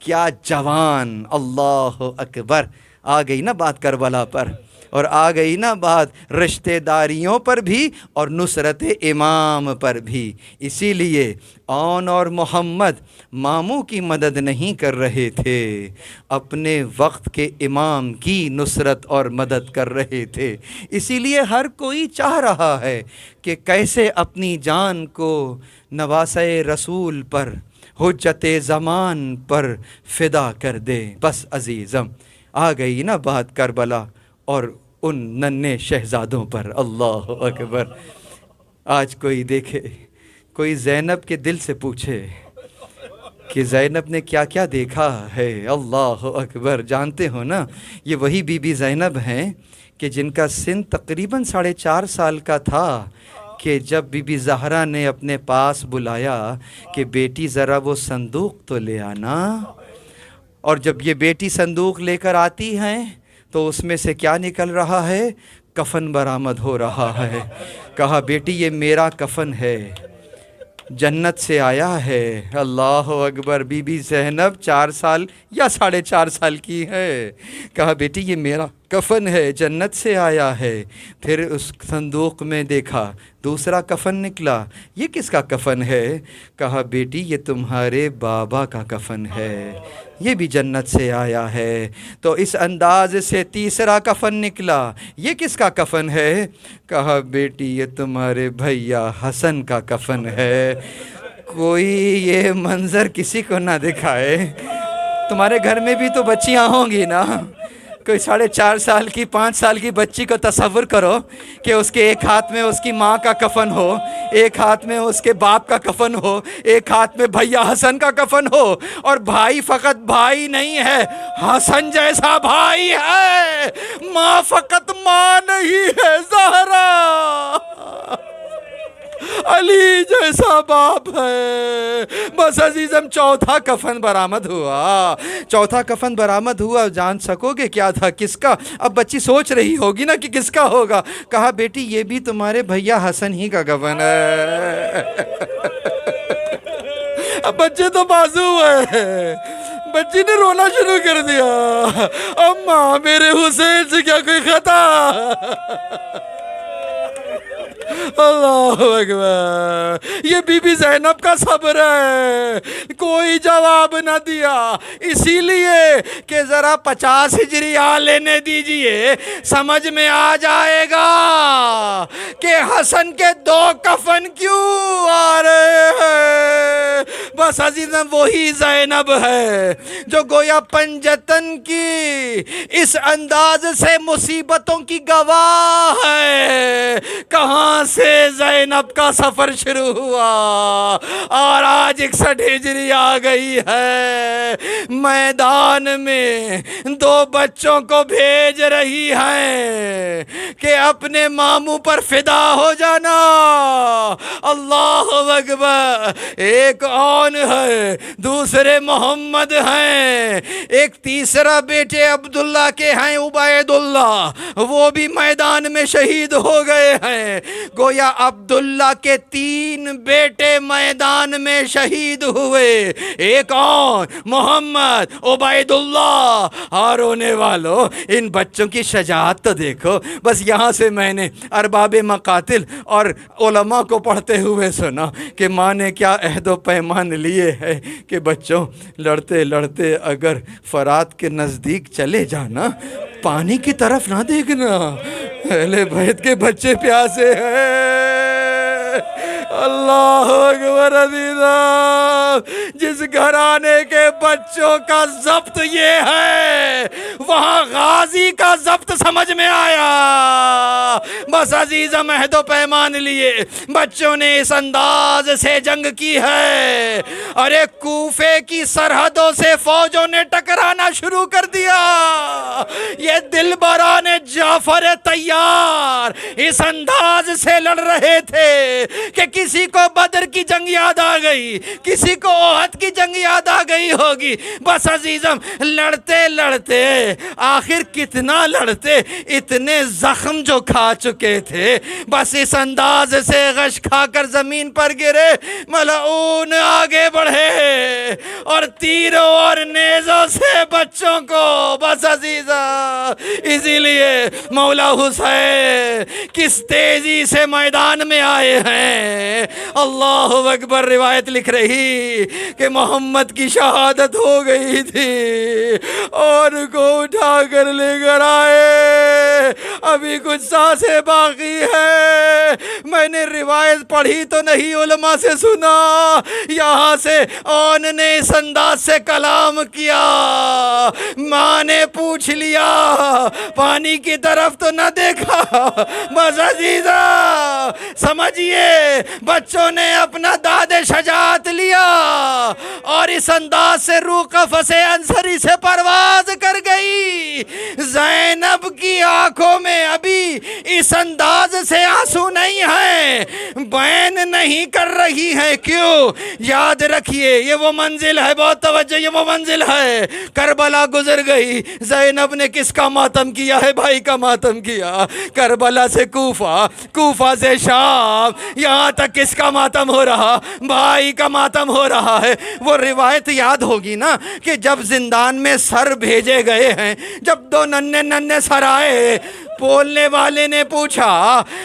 [SPEAKER 2] کیا جوان. اللہ اکبر. آ گئی نا بات کربلا پر, اور آ گئی نا بات رشتہ داریوں پر بھی اور نصرت امام پر بھی. اسی لیے اون اور محمد ماموں کی مدد نہیں کر رہے تھے, اپنے وقت کے امام کی نصرت اور مدد کر رہے تھے. اسی لیے ہر کوئی چاہ رہا ہے کہ کیسے اپنی جان کو نواسۂ رسول پر, حجت زمان پر فدا کر دے. بس عزیزم آ گئی نا بات کربلا اور ان ننھے شہزادوں پر. اللہ اکبر. آج کوئی دیکھے, کوئی زینب کے دل سے پوچھے کہ زینب نے کیا کیا دیکھا ہے. اللہ اکبر. جانتے ہو نا یہ وہی بی بی زینب ہیں کہ جن کا سن تقریباً 4.5 سال کا تھا کہ جب بی بی زہرا نے اپنے پاس بلایا کہ بیٹی ذرا وہ صندوق تو لے آنا. اور جب یہ بیٹی صندوق لے کر آتی ہیں تو اس میں سے کیا نکل رہا ہے؟ کفن برآمد ہو رہا ہے. کہا بیٹی یہ میرا کفن ہے, جنت سے آیا ہے. اللہ اکبر. بی بی زینب 4 سال یا 4.5 سال کی ہے. کہا بیٹی یہ میرا کفن ہے, جنت سے آیا ہے. پھر اس صندوق میں دیکھا دوسرا کفن نکلا. یہ کس کا کفن ہے؟ کہا بیٹی یہ تمہارے بابا کا کفن ہے, یہ بھی جنت سے آیا ہے. تو اس انداز سے تیسرا کفن نکلا. یہ کس کا کفن ہے؟ کہا بیٹی یہ تمہارے بھیا حسن کا کفن ہے. کوئی یہ منظر کسی کو نہ دکھائے. تمہارے گھر میں بھی تو بچیاں ہوں گی نا. کوئی 4.5 سال کی 5 سال کی بچی کو تصور کرو کہ اس کے ایک ہاتھ میں اس کی ماں کا کفن ہو, ایک ہاتھ میں اس کے باپ کا کفن ہو, ایک ہاتھ میں بھیا حسن کا کفن ہو. اور بھائی فقط بھائی نہیں ہے, حسن جیسا بھائی ہے. ماں فقط ماں نہیں ہے, زہرا علی جیسا باپ ہے. بس عزیزم چوتھا کفن برآمد ہوا. چوتھا کفن برآمد ہوا. جان سکو گے کیا تھا, کس کا؟ اب بچی سوچ رہی ہوگی نا کہ کس کا ہوگا. کہا بیٹی یہ بھی تمہارے بھیا حسن ہی کا کفن ہے. اب بچے تو بازو ہے. بچی نے رونا شروع کر دیا. اماں میرے حسین سے کیا کوئی خطا؟ اللہ اکبر. یہ بی بی زینب کا صبر ہے, کوئی جواب نہ دیا. اسی لیے کہ ذرا 50 ہجریہ لینے دیجئے, سمجھ میں آ جائے گا کہ حسن کے 2 کفن کیوں آ رہے ہیں. بس عزیزاں وہی زینب ہے جو گویا پنجتن کی اس انداز سے مصیبتوں کی گواہ ہے. کہاں سے زینب کا سفر شروع ہوا؟ اور آج 61 ہجری آ گئی ہے، میدان میں 2 بچوں کو بھیج رہی ہیں کہ اپنے ماموں پر فدا ہو جانا۔ اللہ اکبر۔ ایک اون ہے، دوسرے محمد ہیں، ایک تیسرا بیٹے عبداللہ کے ہیں عبید اللہ، وہ بھی میدان میں شہید ہو گئے ہیں۔ گویا عبداللہ کے 3 بیٹے میدان میں شہید ہوئے، ایک اور محمد، عبید اللہ۔ اور ہونے والوں، ان بچوں کی شجاعت تو دیکھو۔ بس یہاں سے میں نے ارباب مقاتل اور علماء کو پڑھتے ہوئے سنا کہ ماں نے کیا عہد و پیمان لیے ہے کہ بچوں لڑتے لڑتے اگر فرات کے نزدیک چلے جانا، پانی کی طرف نہ دیکھنا، اہل بیت کے بچے پیاسے ہیں۔ اللہ اکبر عزیزاں، جس گھرانے کے بچوں کا ضبط یہ ہے، وہاں غازی کا ضبط سمجھ میں آیا۔ بس عزیزم عہد و پیمان لیے بچوں نے اس انداز سے جنگ کی ہے، اور ایک کوفے کی سرحدوں سے فوجوں نے ٹکرانا شروع کر دیا۔ یہ دلبران جعفر طیار اس انداز سے لڑ رہے تھے کہ کسی کو بدر کی جنگ یاد آ گئی، کسی کو احد کی جنگ یاد آ گئی ہوگی۔ بس عزیزم لڑتے لڑتے آخر کتنا لڑتے، اتنے زخم جو کھا چکے تھے، بس اس انداز سے غش کھا کر زمین پر گرے۔ ملعون آگے بڑھے اور تیروں اور نیزوں سے بچوں کو، بس عزیزہ اسی لیے مولا حسین کس تیزی سے میدان میں آئے ہیں۔ اللہ اکبر۔ روایت لکھ رہی کہ محمد کی شہادت ہو گئی تھی اور کو اٹھا کر لے کر آئے، ابھی کچھ سانسیں باقی ہے۔ میں نے روایت پڑھی تو نہیں، علماء سے سنا۔ یہاں سے اون نے اس انداز سے کلام کیا، ماں نے پوچھ لیا، پانی کی طرف تو نہ دیکھا۔ بس عزیزہ سمجھئے بچوں نے اپنا داد شجاعت لیا اور اس انداز سے روح قفس انصری سے پرواز کر گئی۔ زینب کی آنکھوں میں ابھی اس انداز سے آنسو نہیں ہیں، بین نہیں کر رہی ہے۔ کیوں؟ یاد رکھیے یہ وہ منزل ہے، بہت توجہ، یہ وہ منزل ہے۔ کربلا گزر گئی، زینب نے کس کا ماتم کیا ہے؟ بھائی کا ماتم کیا۔ کربلا سے کوفہ، کوفہ سے شام، یہاں تک کس کا ماتم ہو رہا؟ بھائی کا ماتم ہو رہا ہے۔ وہ روایت یاد ہوگی نا کہ جب زندان میں سر بھیجے گئے ہیں، جب 2 ننھے سر آئے، بولنے والے نے پوچھا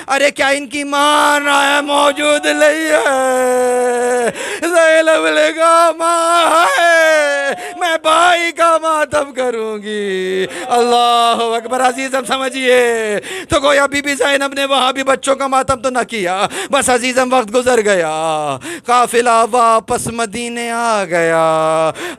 [SPEAKER 2] ارے کیا ان کی ماں موجود نہیں ہے؟ زینب نے کہا ماں ہے، میں بھائی کا ماتم کروں گی۔ اللہ اکبر۔ عزیزم سمجھئے تو گویا بی بی زینب نے وہاں بھی بچوں کا ماتم تو نہ کیا۔ بس عزیزم وقت گزر گیا، قافلہ واپس مدینے آ گیا۔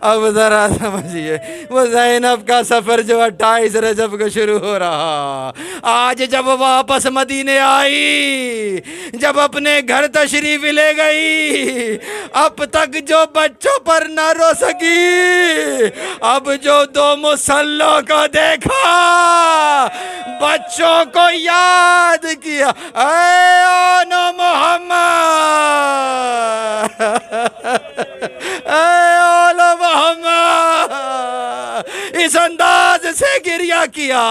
[SPEAKER 2] اب ذرا سمجھئے وہ زینب کا سفر جو 28 رجب کو شروع ہو رہا، آج جب واپس مدینے آئی، جب اپنے گھر تشریف لے گئی، اب تک جو بچوں پر نہ رو سکی، اب جو 2 مسلوں کو دیکھا، بچوں کو یاد کیا، اے اون محمد، اے اون محمد، اس انداز سے گریہ کیا۔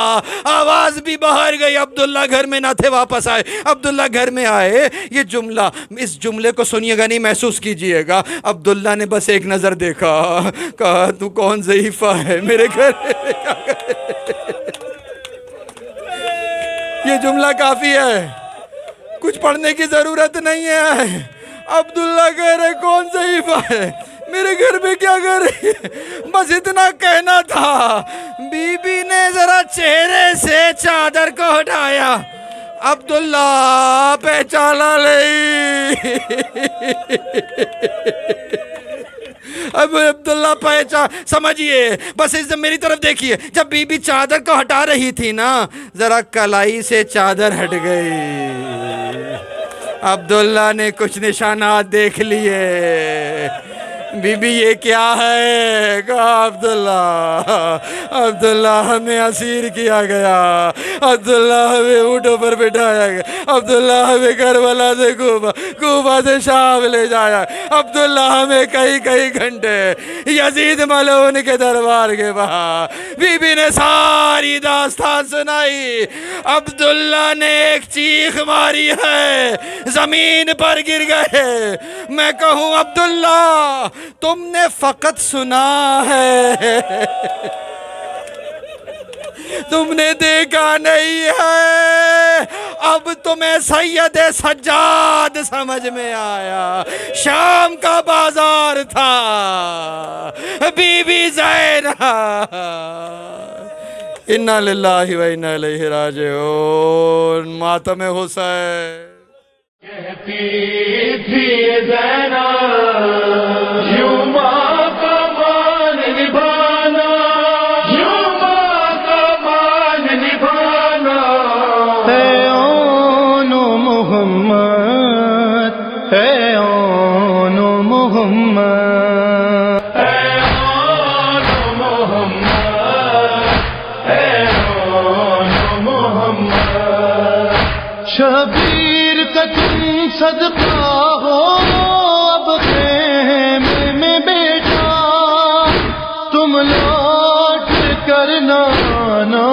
[SPEAKER 2] آواز بھی باہر گئی، عبداللہ گھر میں نہ تھے، واپس آئے۔ عبداللہ گھر میں آئے، یہ جملہ، اس جملے کو سنیے گا نہیں، محسوس کیجئے گا۔ عبداللہ نے بس ایک نظر دیکھا، کہا تو کون ضعیفہ ہے میرے گھر میں کیا کرے؟ یہ جملہ کافی ہے، کچھ پڑھنے کی ضرورت نہیں ہے۔ عبداللہ کہہ رہے کون ضعیفہ ہے میرے گھر میں کیا کر رہی ہے؟ بس اتنا کہنا تھا۔ بی بی نے ذرا چہرے سے چادر کو ہٹایا، عبداللہ پہچانا نہیں۔ اب عبداللہ پہچان، سمجھئے بس اس میری طرف دیکھیے، جب بی بی چادر کو ہٹا رہی تھی نا، ذرا کلائی سے چادر ہٹ گئی۔ عبداللہ نے کچھ نشانات دیکھ لیے. بی بی یہ کیا ہے؟ کہا عبداللہ ہمیں اسیر کیا گیا، عبداللہ ہمیں اونٹوں پر بٹھایا گیا، عبداللہ ہمیں کربلا سے کوفہ سے شام لے جایا، عبداللہ ہمیں کئی گھنٹے یزید ملعون کے دربار کے باہر. بی بی نے ساری داستان سنائی. عبداللہ نے ایک چیخ ماری ہے، زمین پر گر گئے. میں کہوں عبداللہ تم نے فقط سنا ہے، تم نے دیکھا نہیں ہے. اب تمہیں سید سجاد سمجھ میں آیا. شام کا بازار تھا، بی بی زینب. انا للہ و انا الیہ راجعون. ماتم حسین.
[SPEAKER 1] کہتی تھی زینب یوں ماں کا مان نبھانا، یوں ماں کا مان نبھانا. ہے آن محمد، ہے آن محمد، ہے آن محمد، ہے آن محمد. شبیر کا تم صدقہ ہو اب خیمے میں بیٹا، تم لوٹ کر نانا